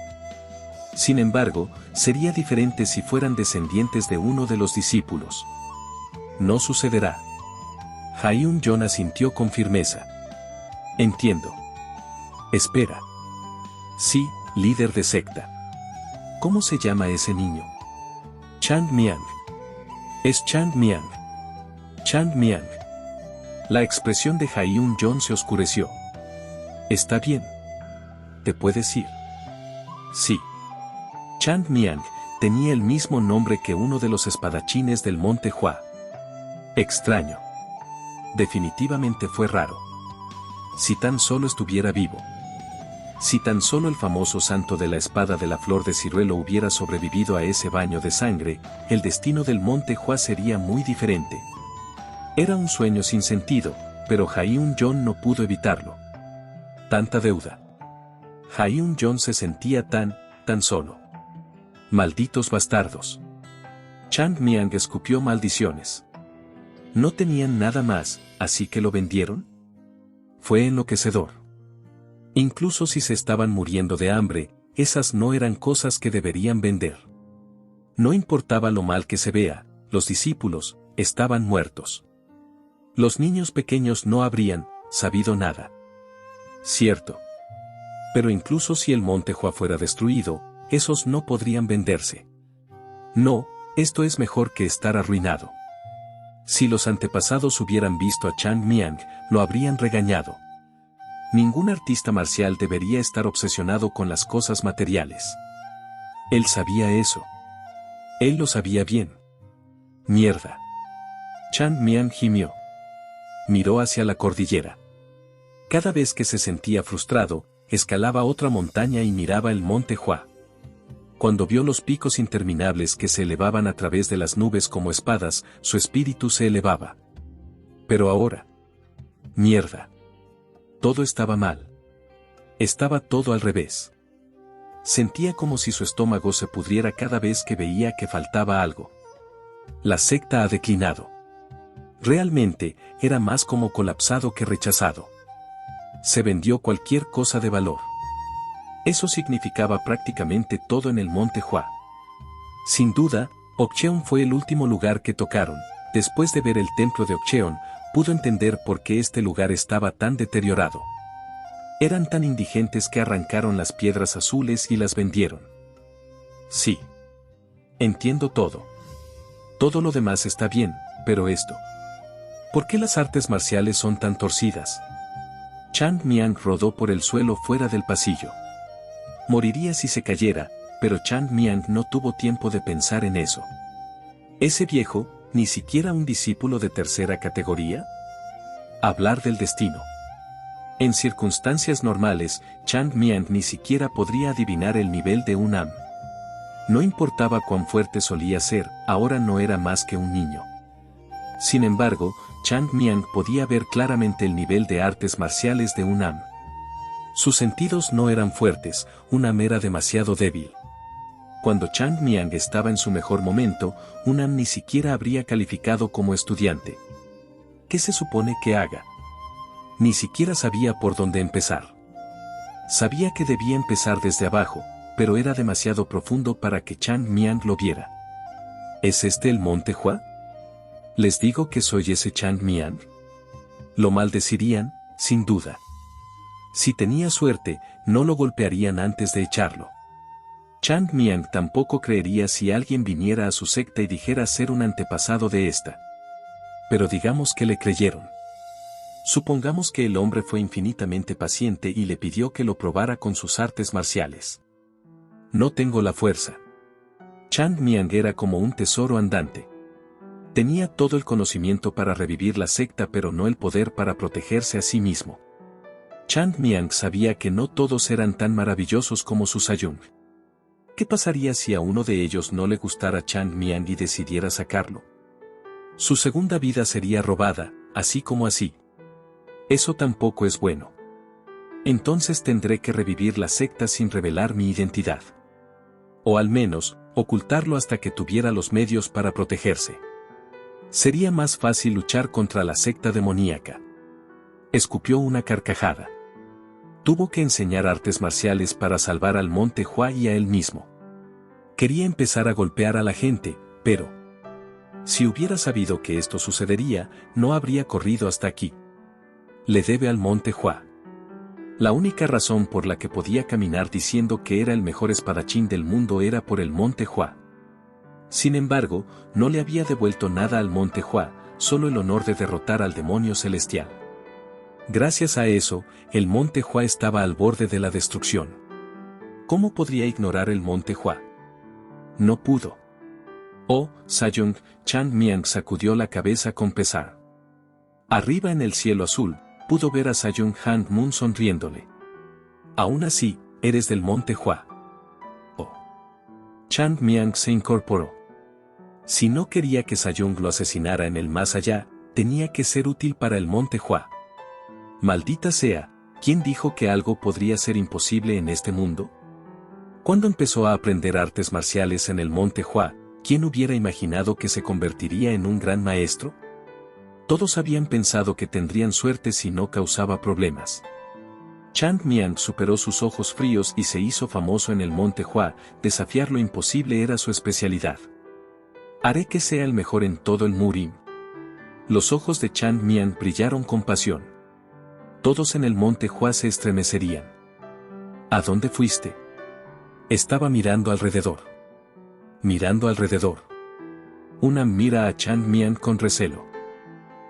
Sin embargo, sería diferente si fueran descendientes de uno de los discípulos. No sucederá. Haiun-Jon asintió con firmeza. Entiendo. Espera. Sí, líder de secta. ¿Cómo se llama ese niño? Chang Miang. Es Chang Miang. Chang Miang. La expresión de Haiun-Jon se oscureció. Está bien. ¿Te puedes ir? Sí. Chang Miang tenía el mismo nombre que uno de los espadachines del Monte Hua. Extraño. Definitivamente fue raro. Si tan solo estuviera vivo. Si tan solo el famoso santo de la espada de la flor de ciruelo hubiera sobrevivido a ese baño de sangre, el destino del Monte Hua sería muy diferente. Era un sueño sin sentido, pero Haiun-Jon no pudo evitarlo. Tanta deuda. Haiun-Jon se sentía tan solo. Malditos bastardos. Chang Miang escupió maldiciones. No tenían nada más, así que lo vendieron. Fue enloquecedor. Incluso si se estaban muriendo de hambre, esas no eran cosas que deberían vender. No importaba lo mal que se vea, los discípulos estaban muertos. Los niños pequeños no habrían sabido nada. Cierto. Pero incluso si el Monte Hua fuera destruido, esos no podrían venderse. No, esto es mejor que estar arruinado. Si los antepasados hubieran visto a Chang Miang, lo habrían regañado. Ningún artista marcial debería estar obsesionado con las cosas materiales. Él sabía eso. Él lo sabía bien. Mierda. Chang Miang gimió. Miró hacia la cordillera. Cada vez que se sentía frustrado, escalaba otra montaña y miraba el Monte Hua. Cuando vio los picos interminables que se elevaban a través de las nubes como espadas, su espíritu se elevaba. Pero ahora. Mierda. Todo estaba mal. Estaba todo al revés. Sentía como si su estómago se pudriera cada vez que veía que faltaba algo. La secta ha declinado. Realmente, era más como colapsado que rechazado. Se vendió cualquier cosa de valor. Eso significaba prácticamente todo en el Monte Hua. Sin duda, Okcheon fue el último lugar que tocaron. Después de ver el templo de Okcheon, pudo entender por qué este lugar estaba tan deteriorado. Eran tan indigentes que arrancaron las piedras azules y las vendieron. Sí. Entiendo todo. Todo lo demás está bien, pero esto. ¿Por qué las artes marciales son tan torcidas? Chang Miang rodó por el suelo fuera del pasillo. Moriría si se cayera, pero Chang Miang no tuvo tiempo de pensar en eso. Ese viejo, ni siquiera un discípulo de tercera categoría. Hablar del destino. En circunstancias normales, Chang Miang ni siquiera podría adivinar el nivel de un am. No importaba cuán fuerte solía ser, ahora no era más que un niño. Sin embargo, Chang Miang podía ver claramente el nivel de artes marciales de un am. Sus sentidos no eran fuertes, un am era demasiado débil. Cuando Chang Miang estaba en su mejor momento, un am ni siquiera habría calificado como estudiante. ¿Qué se supone que haga? Ni siquiera sabía por dónde empezar. Sabía que debía empezar desde abajo, pero era demasiado profundo para que Chang Miang lo viera. ¿Es este el Monte Hua? ¿Les digo que soy ese Chang Miang? Lo maldecirían, sin duda. Si tenía suerte, no lo golpearían antes de echarlo. Chang Miang tampoco creería si alguien viniera a su secta y dijera ser un antepasado de esta. Pero digamos que le creyeron. Supongamos que el hombre fue infinitamente paciente y le pidió que lo probara con sus artes marciales. No tengo la fuerza. Chang Miang era como un tesoro andante. Tenía todo el conocimiento para revivir la secta pero no el poder para protegerse a sí mismo. Chang Miang sabía que no todos eran tan maravillosos como su Sayun. ¿Qué pasaría si a uno de ellos no le gustara Chang Miang y decidiera sacarlo? Su segunda vida sería robada, así como así. Eso tampoco es bueno. Entonces tendré que revivir la secta sin revelar mi identidad. O al menos, ocultarlo hasta que tuviera los medios para protegerse. Sería más fácil luchar contra la secta demoníaca. Escupió una carcajada. Tuvo que enseñar artes marciales para salvar al Monte Hua y a él mismo. Quería empezar a golpear a la gente, pero... si hubiera sabido que esto sucedería, no habría corrido hasta aquí. Le debe al Monte Hua. La única razón por la que podía caminar diciendo que era el mejor espadachín del mundo era por el Monte Hua. Sin embargo, no le había devuelto nada al Monte Hua, solo el honor de derrotar al demonio celestial. Gracias a eso, el Monte Hua estaba al borde de la destrucción. ¿Cómo podría ignorar el Monte Hua? No pudo. Oh, Sayong, Chang Miang sacudió la cabeza con pesar. Arriba en el cielo azul, pudo ver a Sayong Han Moon sonriéndole. Aún así, eres del Monte Hua. Oh. Chang Miang se incorporó. Si no quería que Sayong lo asesinara en el más allá, tenía que ser útil para el Monte Hua. Maldita sea, ¿quién dijo que algo podría ser imposible en este mundo? Cuando empezó a aprender artes marciales en el Monte Hua, ¿quién hubiera imaginado que se convertiría en un gran maestro? Todos habían pensado que tendrían suerte si no causaba problemas. Chang Miang superó sus ojos fríos y se hizo famoso en el Monte Hua, desafiar lo imposible era su especialidad. Haré que sea el mejor en todo el Murim. Los ojos de Chang Miang brillaron con pasión. Todos en el Monte Hua se estremecerían. ¿A dónde fuiste? Estaba mirando alrededor. Mirando alrededor. Una mira a Chang Miang con recelo.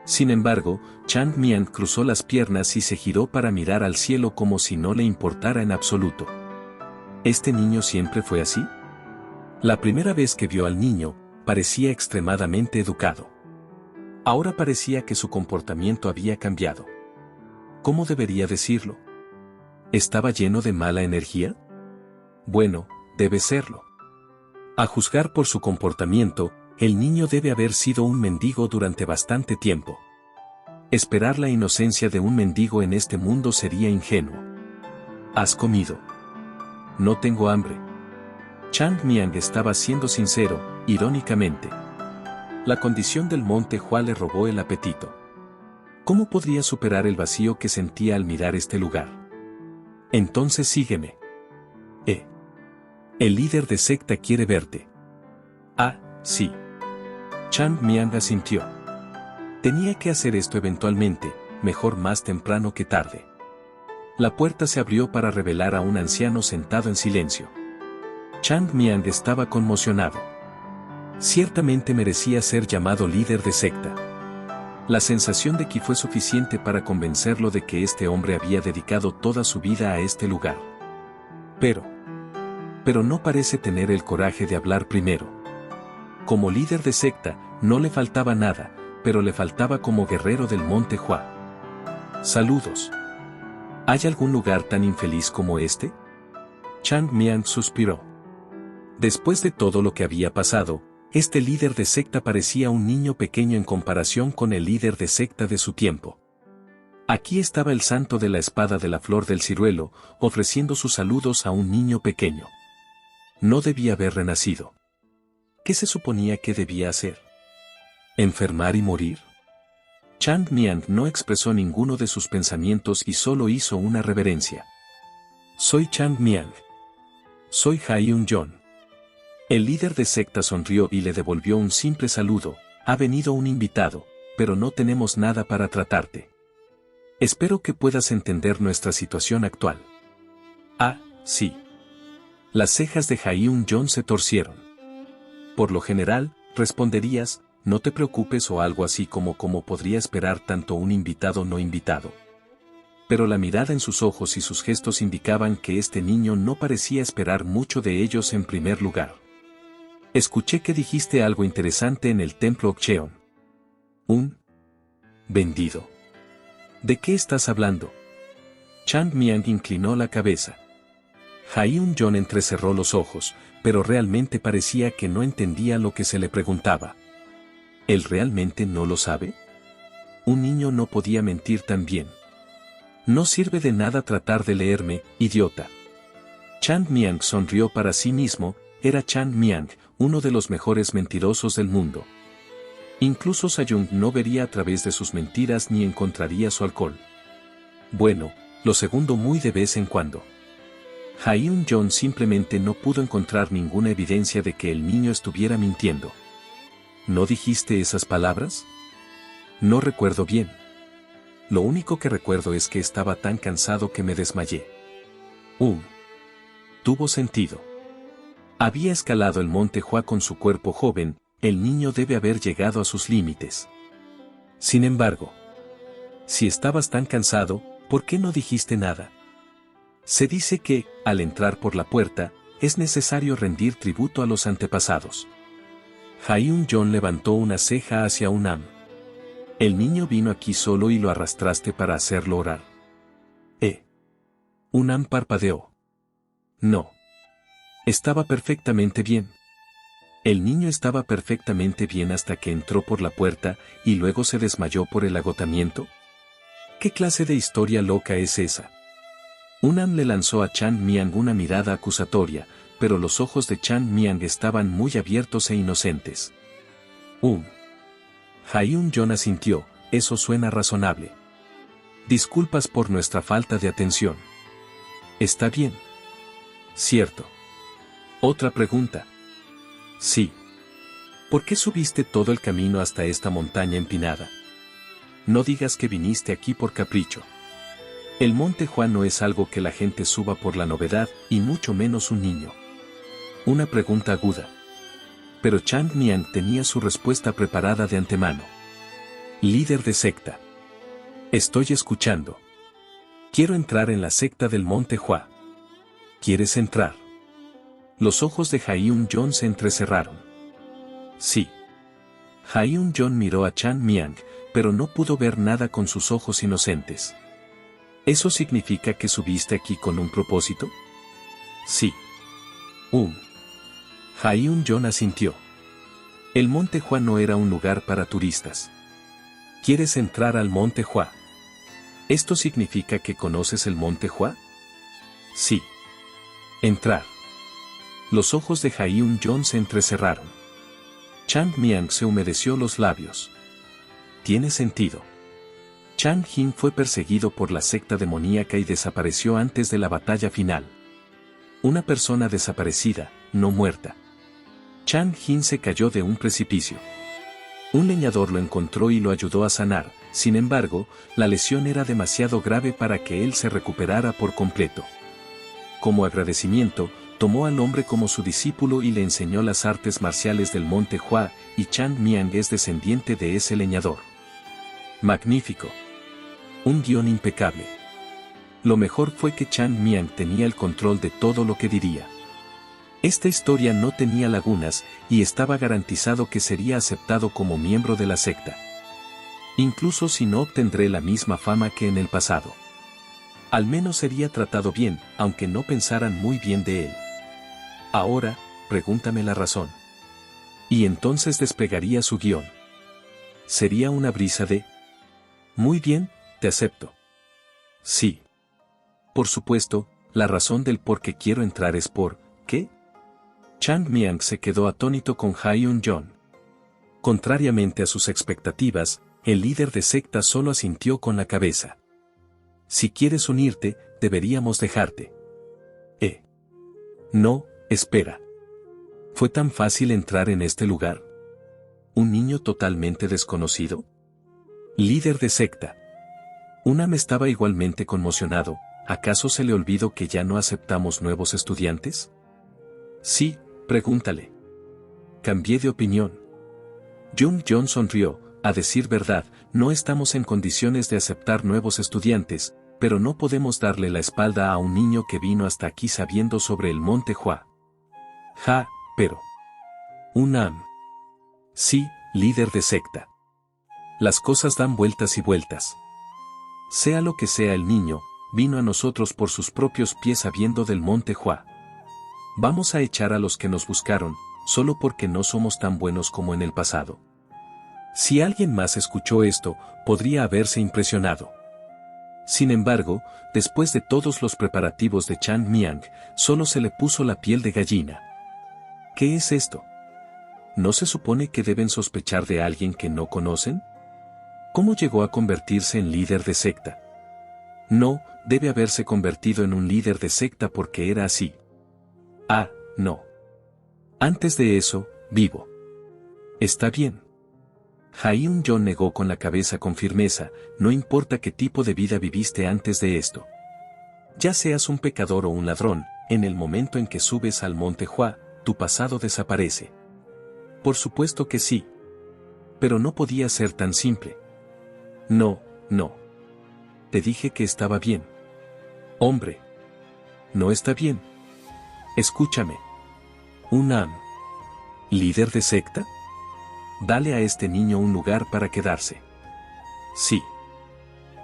Sin embargo, Chang Miang cruzó las piernas y se giró para mirar al cielo como si no le importara en absoluto. ¿Este niño siempre fue así? La primera vez que vio al niño, parecía extremadamente educado. Ahora parecía que su comportamiento había cambiado. ¿Cómo debería decirlo? ¿Estaba lleno de mala energía? Bueno, debe serlo. A juzgar por su comportamiento, el niño debe haber sido un mendigo durante bastante tiempo. Esperar la inocencia de un mendigo en este mundo sería ingenuo. ¿Has comido? No tengo hambre. Chang Miang estaba siendo sincero, irónicamente. La condición del Monte Hua le robó el apetito. ¿Cómo podría superar el vacío que sentía al mirar este lugar? Entonces sígueme. El líder de secta quiere verte. Ah, sí. Chang Miang asintió. Tenía que hacer esto eventualmente, mejor más temprano que tarde. La puerta se abrió para revelar a un anciano sentado en silencio. Chang Miang estaba conmocionado. Ciertamente merecía ser llamado líder de secta. La sensación de Qi fue suficiente para convencerlo de que este hombre había dedicado toda su vida a este lugar. Pero no parece tener el coraje de hablar primero. Como líder de secta, no le faltaba nada, pero le faltaba como guerrero del Monte Hua. Saludos. ¿Hay algún lugar tan infeliz como este? Chang Miang suspiró. Después de todo lo que había pasado, este líder de secta parecía un niño pequeño en comparación con el líder de secta de su tiempo. Aquí estaba el santo de la espada de la flor del ciruelo, ofreciendo sus saludos a un niño pequeño. No debía haber renacido. ¿Qué se suponía que debía hacer? ¿Enfermar y morir? Chang Miang no expresó ninguno de sus pensamientos y solo hizo una reverencia. Soy Chang Miang. Soy Haiun-Jon. El líder de secta sonrió y le devolvió un simple saludo. Ha venido un invitado, pero no tenemos nada para tratarte. Espero que puedas entender nuestra situación actual. Ah, sí. Las cejas de Haiun-Jon se torcieron. Por lo general, responderías, no te preocupes o algo así como podría esperar tanto un invitado no invitado. Pero la mirada en sus ojos y sus gestos indicaban que este niño no parecía esperar mucho de ellos en primer lugar. Escuché que dijiste algo interesante en el templo Okcheon. ¿Un vendido? ¿De qué estás hablando? Chang Miang inclinó la cabeza. Haiun-Jon entrecerró los ojos, pero realmente parecía que no entendía lo que se le preguntaba. ¿Él realmente no lo sabe? Un niño no podía mentir tan bien. No sirve de nada tratar de leerme, idiota. Chang Miang sonrió para sí mismo. Era Chang Miang, uno de los mejores mentirosos del mundo. Incluso Sayong no vería a través de sus mentiras ni encontraría su alcohol. Bueno, lo segundo muy de vez en cuando. Haiun-Jon simplemente no pudo encontrar ninguna evidencia de que el niño estuviera mintiendo. ¿No dijiste esas palabras? No recuerdo bien. Lo único que recuerdo es que estaba tan cansado que me desmayé. Tuvo sentido. Había escalado el monte Hua con su cuerpo joven, el niño debe haber llegado a sus límites. Sin embargo, si estabas tan cansado, ¿por qué no dijiste nada? Se dice que, al entrar por la puerta, es necesario rendir tributo a los antepasados. Ha-Yoon levantó una ceja hacia Unam. El niño vino aquí solo y lo arrastraste para hacerlo orar. Unam parpadeó. No. Estaba perfectamente bien. El niño estaba perfectamente bien hasta que entró por la puerta y luego se desmayó por el agotamiento. ¿Qué clase de historia loca es esa? Unam le lanzó a Chan Miang una mirada acusatoria, pero los ojos de Chan Miang estaban muy abiertos e inocentes. Ha-Yoon asintió, eso suena razonable. Disculpas por nuestra falta de atención. Está bien. Cierto. Otra pregunta. Sí. ¿Por qué subiste todo el camino hasta esta montaña empinada? No digas que viniste aquí por capricho. El monte Hua no es algo que la gente suba por la novedad, y mucho menos un niño. Una pregunta aguda. Pero Chan Miang tenía su respuesta preparada de antemano. Líder de secta. Estoy escuchando. Quiero entrar en la secta del monte Hua. ¿Quieres entrar? Los ojos de Ha-Yoon se entrecerraron. Sí. Ha-Yoon miró a Chan Miang, pero no pudo ver nada con sus ojos inocentes. ¿Eso significa que subiste aquí con un propósito? Sí. Ha-Yoon asintió. El monte Hua no era un lugar para turistas. ¿Quieres entrar al monte Hua? ¿Esto significa que conoces el monte Hua? Sí. Entrar. Los ojos de Ha-Yoon se entrecerraron. Chan Miang se humedeció los labios. Tiene sentido. Chan Jin fue perseguido por la secta demoníaca y desapareció antes de la batalla final. Una persona desaparecida, no muerta. Chan Jin se cayó de un precipicio. Un leñador lo encontró y lo ayudó a sanar, sin embargo, la lesión era demasiado grave para que él se recuperara por completo. Como agradecimiento, tomó al hombre como su discípulo y le enseñó las artes marciales del monte Hua, y Chan Miang es descendiente de ese leñador. Magnífico. Un guión impecable. Lo mejor fue que Chan Miang tenía el control de todo lo que diría. Esta historia no tenía lagunas, y estaba garantizado que sería aceptado como miembro de la secta. Incluso si no obtendré la misma fama que en el pasado. Al menos sería tratado bien, aunque no pensaran muy bien de él. Ahora, pregúntame la razón. Y entonces desplegaría su guión. Sería una brisa de... Muy bien, te acepto. Sí. Por supuesto, la razón del por qué quiero entrar es por... ¿qué? Chan Miang se quedó atónito con Ha-Yoon. Contrariamente a sus expectativas, el líder de secta solo asintió con la cabeza. Si quieres unirte, deberíamos dejarte. No, espera. ¿Fue tan fácil entrar en este lugar? ¿Un niño totalmente desconocido? Líder de secta. Unam estaba igualmente conmocionado. ¿Acaso se le olvidó que ya no aceptamos nuevos estudiantes? Sí, pregúntale. Cambié de opinión. Jung sonrió. A decir verdad, no estamos en condiciones de aceptar nuevos estudiantes, pero no podemos darle la espalda a un niño que vino hasta aquí sabiendo sobre el monte Hua. Pero... Unam. Sí, líder de secta. Las cosas dan vueltas y vueltas. Sea lo que sea el niño, vino a nosotros por sus propios pies sabiendo del monte Hua. Vamos a echar a los que nos buscaron, solo porque no somos tan buenos como en el pasado. Si alguien más escuchó esto, podría haberse impresionado. Sin embargo, después de todos los preparativos de Chan Miang, solo se le puso la piel de gallina. ¿Qué es esto? ¿No se supone que deben sospechar de alguien que no conocen? ¿Cómo llegó a convertirse en líder de secta? No, debe haberse convertido en un líder de secta porque era así. No. Antes de eso, vivo. Está bien. Jaehyun negó con la cabeza con firmeza, no importa qué tipo de vida viviste antes de esto. Ya seas un pecador o un ladrón, en el momento en que subes al monte Hua, tu pasado desaparece. Por supuesto que sí. Pero no podía ser tan simple. No, no. Te dije que estaba bien. Hombre. No está bien. Escúchame. ¿Líder de secta? Dale a este niño un lugar para quedarse. Sí.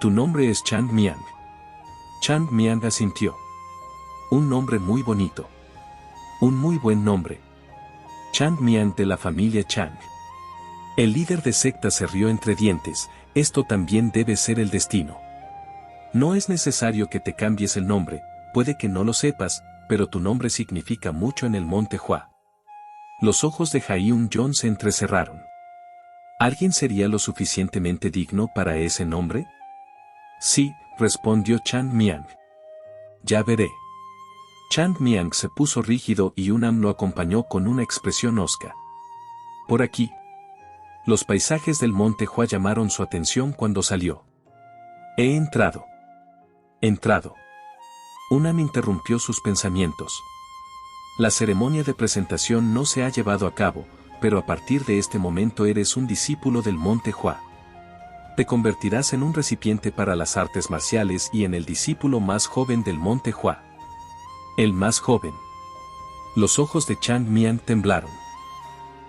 Tu nombre es Chang Miang. Chang Miang asintió. Un nombre muy bonito. Un muy buen nombre. Chang Miang de la familia Chang. El líder de secta se rió entre dientes, esto también debe ser el destino. No es necesario que te cambies el nombre, puede que no lo sepas, pero tu nombre significa mucho en el monte Hua. Los ojos de Jaehyun se entrecerraron. ¿Alguien sería lo suficientemente digno para ese nombre? Sí, respondió Chang Miang. Ya veré. Chang Miang se puso rígido y lo acompañó con una expresión hosca. Por aquí. Los paisajes del monte Hua llamaron su atención cuando salió. He entrado. Entrado. Interrumpió sus pensamientos. La ceremonia de presentación no se ha llevado a cabo, pero a partir de este momento eres un discípulo del monte Hua. Te convertirás en un recipiente para las artes marciales y en el discípulo más joven del monte Hua. El más joven. Los ojos de Chang Miang temblaron.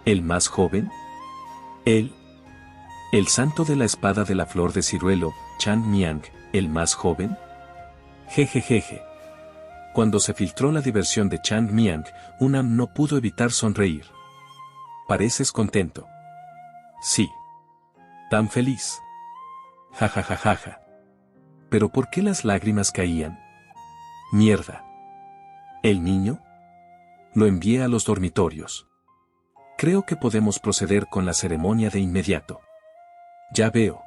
¿El más joven? Él. El santo de la espada de la flor de ciruelo, Chang Miang, el más joven. Jejejeje. Cuando se filtró la diversión de Chang Miang, no pudo evitar sonreír. Pareces contento. Sí. Tan feliz. Jajajajaja. ¿Pero por qué las lágrimas caían? Mierda. ¿El niño? Lo envié a los dormitorios. Creo que podemos proceder con la ceremonia de inmediato. Ya veo.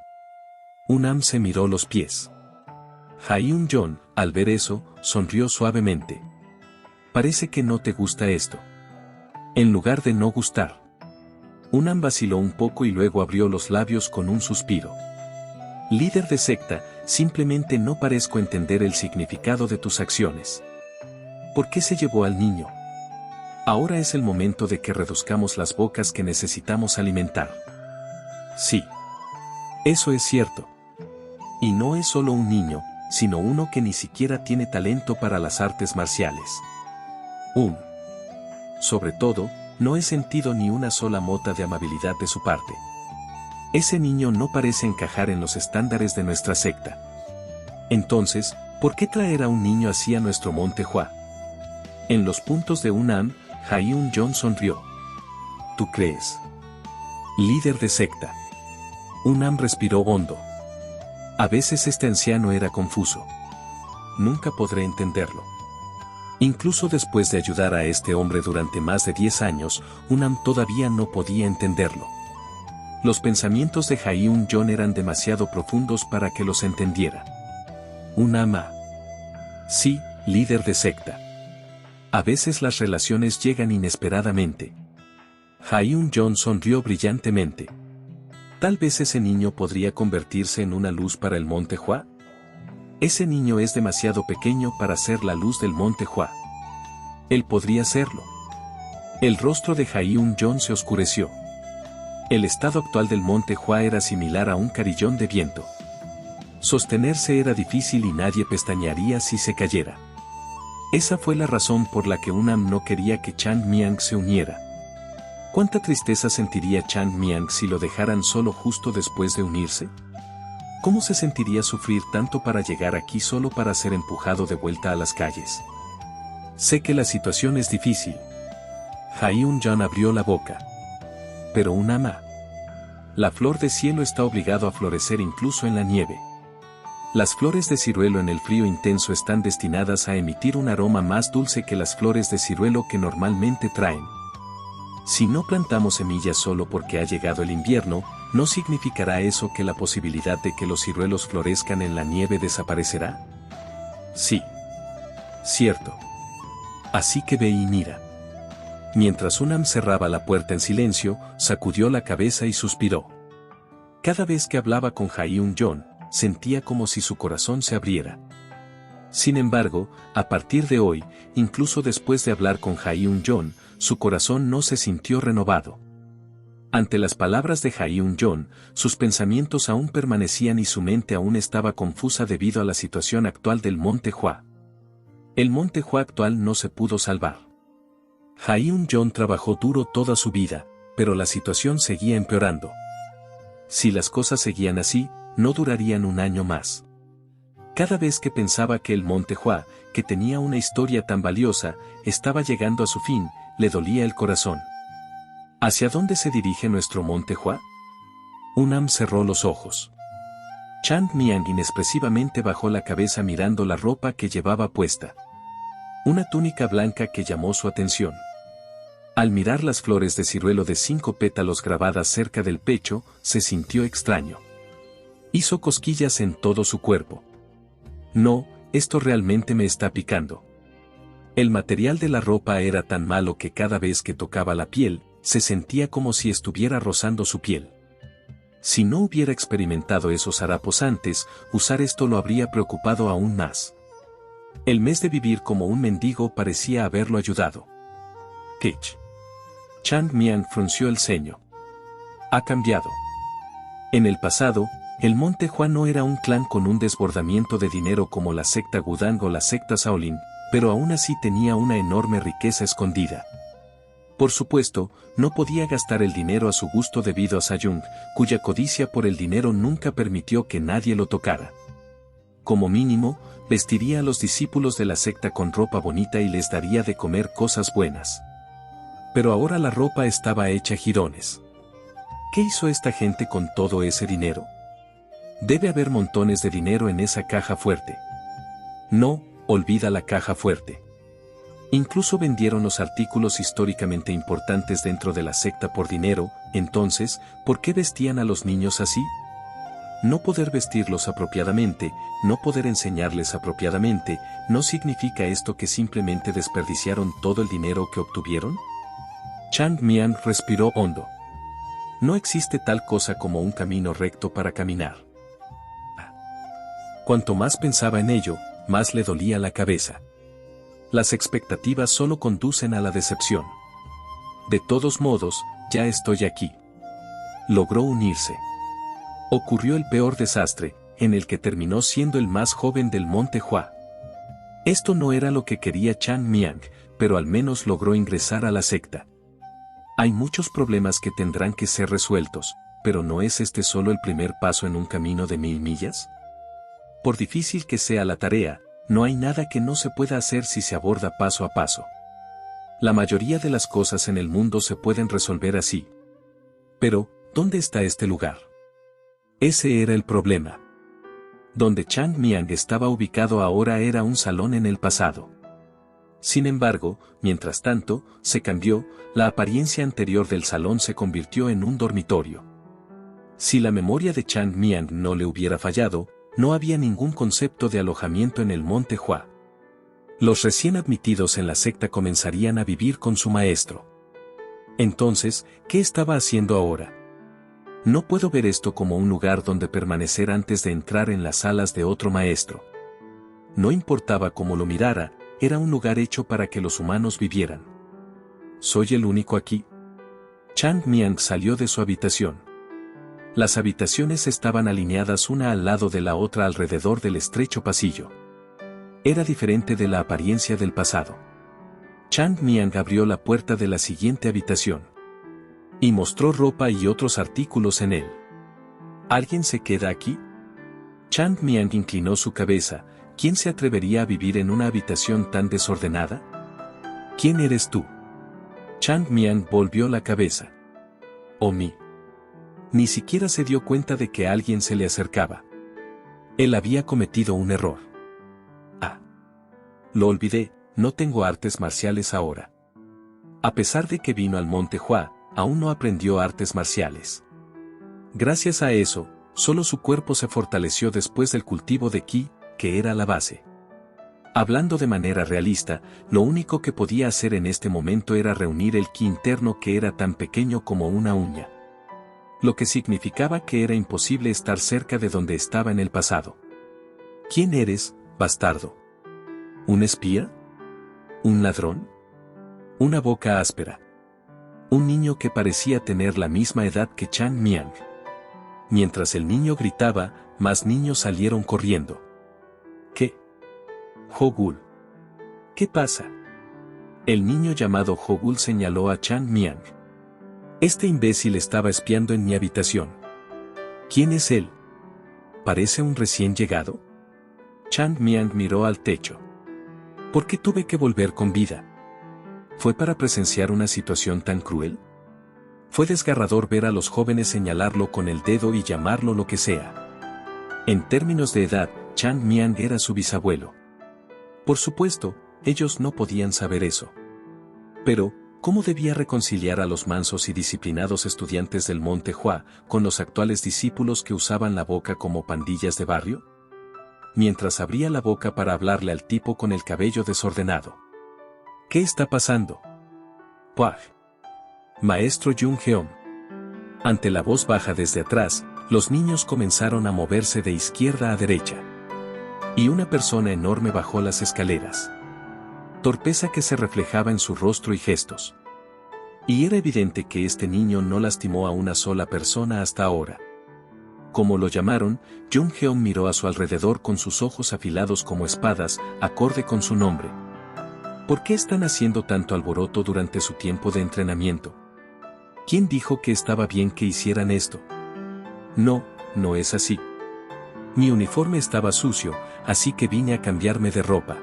Se miró los pies. Jaehyun, al ver eso, sonrió suavemente. Parece que no te gusta esto. En lugar de no gustar. Vaciló un poco y luego abrió los labios con un suspiro. Líder de secta, simplemente no parezco entender el significado de tus acciones. ¿Por qué se llevó al niño? Ahora es el momento de que reduzcamos las bocas que necesitamos alimentar. Sí. Eso es cierto. Y no es solo un niño, sino uno que ni siquiera tiene talento para las artes marciales. Sobre todo, no he sentido ni una sola mota de amabilidad de su parte. Ese niño no parece encajar en los estándares de nuestra secta. Entonces, ¿por qué traer a un niño así a nuestro monte Hua? En los puntos de Jaehyun sonrió. ¿Tú crees? Líder de secta. Respiró hondo. A veces este anciano era confuso. Nunca podré entenderlo. Incluso después de ayudar a este hombre durante más de 10 años, todavía no podía entenderlo. Los pensamientos de Jaehyun eran demasiado profundos para que los entendiera. Sí, líder de secta. A veces las relaciones llegan inesperadamente. Jaehyun sonrió brillantemente. Tal vez ese niño podría convertirse en una luz para el monte Hua. Ese niño es demasiado pequeño para ser la luz del monte Hua. Él podría serlo. El rostro de Jaehyun se oscureció. El estado actual del monte Hua era similar a un carillón de viento. Sostenerse era difícil y nadie pestañearía si se cayera. Esa fue la razón por la que no quería que Chang Miang se uniera. ¿Cuánta tristeza sentiría Chang Miang si lo dejaran solo justo después de unirse? ¿Cómo se sentiría sufrir tanto para llegar aquí solo para ser empujado de vuelta a las calles? Sé que la situación es difícil. Jaehyun abrió la boca. Pero la flor de cielo está obligado a florecer incluso en la nieve. Las flores de ciruelo en el frío intenso están destinadas a emitir un aroma más dulce que las flores de ciruelo que normalmente traen. Si no plantamos semillas solo porque ha llegado el invierno, ¿no significará eso que la posibilidad de que los ciruelos florezcan en la nieve desaparecerá? Sí. Cierto. Así que ve y mira. Mientras cerraba la puerta en silencio, sacudió la cabeza y suspiró. Cada vez que hablaba con Hyeon-jon, sentía como si su corazón se abriera. Sin embargo, a partir de hoy, incluso después de hablar con Hyeon-jon, su corazón no se sintió renovado. Ante las palabras de Hyeon-jon, sus pensamientos aún permanecían y su mente aún estaba confusa debido a la situación actual del Monte Hwa. El Monte Hwa actual no se pudo salvar. Hyeon-jon trabajó duro toda su vida, pero la situación seguía empeorando. Si las cosas seguían así, no durarían un año más. Cada vez que pensaba que el Monte Hwa, que tenía una historia tan valiosa, estaba llegando a su fin, le dolía el corazón. ¿Hacia dónde se dirige nuestro Monte Hwa? Unam cerró los ojos. Chang Miang inexpresivamente bajó la cabeza mirando la ropa que llevaba puesta. Una túnica blanca que llamó su atención. Al mirar las flores de ciruelo de 5 pétalos grabadas cerca del pecho, se sintió extraño. Hizo cosquillas en todo su cuerpo. No, esto realmente me está picando. El material de la ropa era tan malo que cada vez que tocaba la piel, se sentía como si estuviera rozando su piel. Si no hubiera experimentado esos harapos antes, usar esto lo habría preocupado aún más. El mes de vivir como un mendigo parecía haberlo ayudado. Kech. Chang Miang frunció el ceño. Ha cambiado. En el pasado, el Monte Hwa no era un clan con un desbordamiento de dinero como la secta Gudang o la secta Shaolin, pero aún así tenía una enorme riqueza escondida. Por supuesto, no podía gastar el dinero a su gusto debido a Sayung, cuya codicia por el dinero nunca permitió que nadie lo tocara. Como mínimo, vestiría a los discípulos de la secta con ropa bonita y les daría de comer cosas buenas. Pero ahora la ropa estaba hecha jirones. ¿Qué hizo esta gente con todo ese dinero? Debe haber montones de dinero en esa caja fuerte. No, olvida la caja fuerte. Incluso vendieron los artículos históricamente importantes dentro de la secta por dinero. Entonces, ¿por qué vestían a los niños así? No poder vestirlos apropiadamente, no poder enseñarles apropiadamente, ¿no significa esto que simplemente desperdiciaron todo el dinero que obtuvieron? Chang Miang respiró hondo. No existe tal cosa como un camino recto para caminar. Cuanto más pensaba en ello, más le dolía la cabeza. Las expectativas solo conducen a la decepción. De todos modos, ya estoy aquí. Logró unirse. Ocurrió el peor desastre, en el que terminó siendo el más joven del Monte Hwa. Esto no era lo que quería Chang Miang, pero al menos logró ingresar a la secta. Hay muchos problemas que tendrán que ser resueltos, pero ¿no es este solo el primer paso en un camino de 1000 millas? Por difícil que sea la tarea, no hay nada que no se pueda hacer si se aborda paso a paso. La mayoría de las cosas en el mundo se pueden resolver así. Pero, ¿dónde está este lugar? Ese era el problema. Donde Chang Miang estaba ubicado ahora era un salón en el pasado. Sin embargo, mientras tanto, se cambió, la apariencia anterior del salón se convirtió en un dormitorio. Si la memoria de Chang Miang no le hubiera fallado, no había ningún concepto de alojamiento en el Monte Hwa. Los recién admitidos en la secta comenzarían a vivir con su maestro. Entonces, ¿qué estaba haciendo ahora? No puedo ver esto como un lugar donde permanecer antes de entrar en las salas de otro maestro. No importaba cómo lo mirara, era un lugar hecho para que los humanos vivieran. ¿Soy el único aquí? Chang Miang salió de su habitación. Las habitaciones estaban alineadas una al lado de la otra alrededor del estrecho pasillo. Era diferente de la apariencia del pasado. Chang Miang abrió la puerta de la siguiente habitación. Y mostró ropa y otros artículos en él. ¿Alguien se queda aquí? Chang Miang inclinó su cabeza. ¿Quién se atrevería a vivir en una habitación tan desordenada? ¿Quién eres tú? Chang Miang volvió la cabeza. Oh mi. Ni siquiera se dio cuenta de que alguien se le acercaba. Él había cometido un error. Ah. Lo olvidé, no tengo artes marciales ahora. A pesar de que vino al Monte Hwa, aún no aprendió artes marciales. Gracias a eso, solo su cuerpo se fortaleció después del cultivo de ki, que era la base. Hablando de manera realista, lo único que podía hacer en este momento era reunir el ki interno que era tan pequeño como una uña. lo que significaba que era imposible estar cerca de donde estaba en el pasado. ¿Quién eres, bastardo? ¿Un espía? ¿Un ladrón? Una boca áspera. Un niño que parecía tener la misma edad que Chan Miang. Mientras el niño gritaba, más niños salieron corriendo. ¿Qué? Hogul. ¿Qué pasa? El niño llamado Hogul señaló a Chan Miang. Este imbécil estaba espiando en mi habitación. ¿Quién es él? ¿Parece un recién llegado? Chan Miang miró al techo. ¿Por qué tuve que volver con vida? ¿Fue para presenciar una situación tan cruel? Fue desgarrador ver a los jóvenes señalarlo con el dedo y llamarlo lo que sea. En términos de edad, Chan Miang era su bisabuelo. Por supuesto, ellos no podían saber eso. Pero, ¿cómo debía reconciliar a los mansos y disciplinados estudiantes del Monte Hua con los actuales discípulos que usaban la boca como pandillas de barrio? Mientras abría la boca para hablarle al tipo con el cabello desordenado. ¿Qué está pasando? Puaj. Maestro Jung Heom. Ante la voz baja desde atrás, los niños comenzaron a moverse de izquierda a derecha. Y una persona enorme bajó las escaleras. Torpeza que se reflejaba en su rostro y gestos. Y era evidente que este niño no lastimó a una sola persona hasta ahora. Como lo llamaron, Jung Heom miró a su alrededor con sus ojos afilados como espadas, acorde con su nombre. ¿Por qué están haciendo tanto alboroto durante su tiempo de entrenamiento? ¿Quién dijo que estaba bien que hicieran esto? No, no es así. Mi uniforme estaba sucio, así que vine a cambiarme de ropa.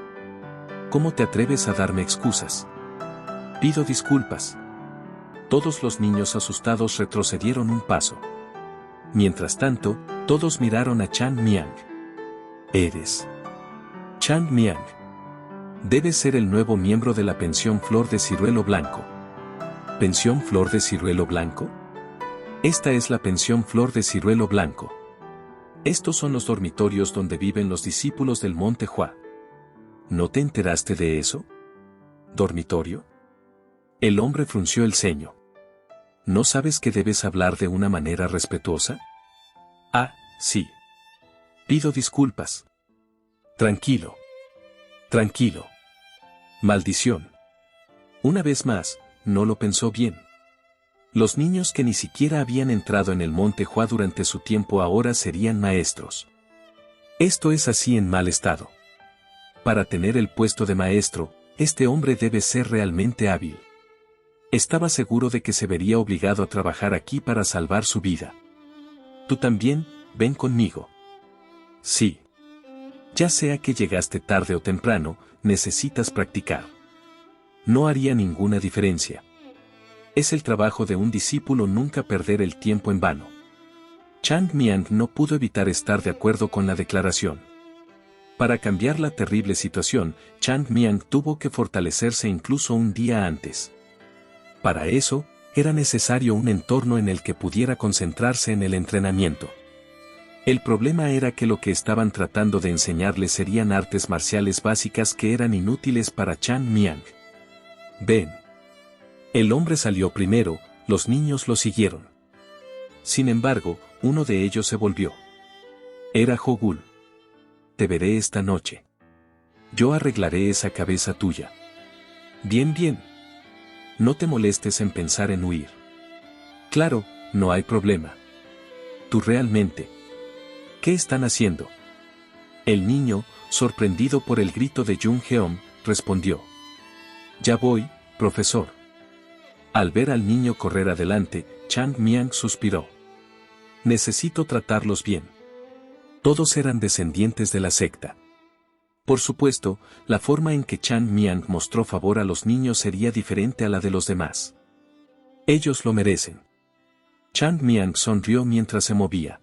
¿Cómo te atreves a darme excusas? Pido disculpas. Todos los niños asustados retrocedieron un paso. Mientras tanto, todos miraron a Chan Miang. ¿Eres Chan Miang? Debes ser el nuevo miembro de la pensión Flor de Ciruelo Blanco. ¿Pensión Flor de Ciruelo Blanco? Esta es la pensión Flor de Ciruelo Blanco. Estos son los dormitorios donde viven los discípulos del Monte Hua. ¿No te enteraste de eso? ¿Dormitorio? El hombre frunció el ceño. ¿No sabes que debes hablar de una manera respetuosa? Ah, sí. Pido disculpas. Tranquilo. Tranquilo. Maldición. Una vez más, no lo pensó bien. Los niños que ni siquiera habían entrado en el Monte Hua durante su tiempo ahora serían maestros. Esto es así en mal estado. Para tener el puesto de maestro, este hombre debe ser realmente hábil. Estaba seguro de que se vería obligado a trabajar aquí para salvar su vida. Tú también, ven conmigo. Sí. Ya sea que llegaste tarde o temprano, necesitas practicar. No haría ninguna diferencia. Es el trabajo de un discípulo nunca perder el tiempo en vano. Chan Miang no pudo evitar estar de acuerdo con la declaración. Para cambiar la terrible situación, Chan Miang tuvo que fortalecerse incluso un día antes. Para eso, era necesario un entorno en el que pudiera concentrarse en el entrenamiento. El problema era que lo que estaban tratando de enseñarle serían artes marciales básicas que eran inútiles para Chan Miang. Ven. El hombre salió primero, los niños lo siguieron. Sin embargo, uno de ellos se volvió. Era Hogul. Te veré esta noche. Yo arreglaré esa cabeza tuya. Bien, bien. No te molestes en pensar en huir. Claro, no hay problema. Tú realmente. ¿Qué están haciendo? El niño, sorprendido por el grito de Jung Heom, respondió. Ya voy, profesor. Al ver al niño correr adelante, Chan Miang suspiró. Necesito tratarlos bien. Todos eran descendientes de la secta. Por supuesto, la forma en que Chan Miang mostró favor a los niños sería diferente a la de los demás. Ellos lo merecen. Chan Miang sonrió mientras se movía.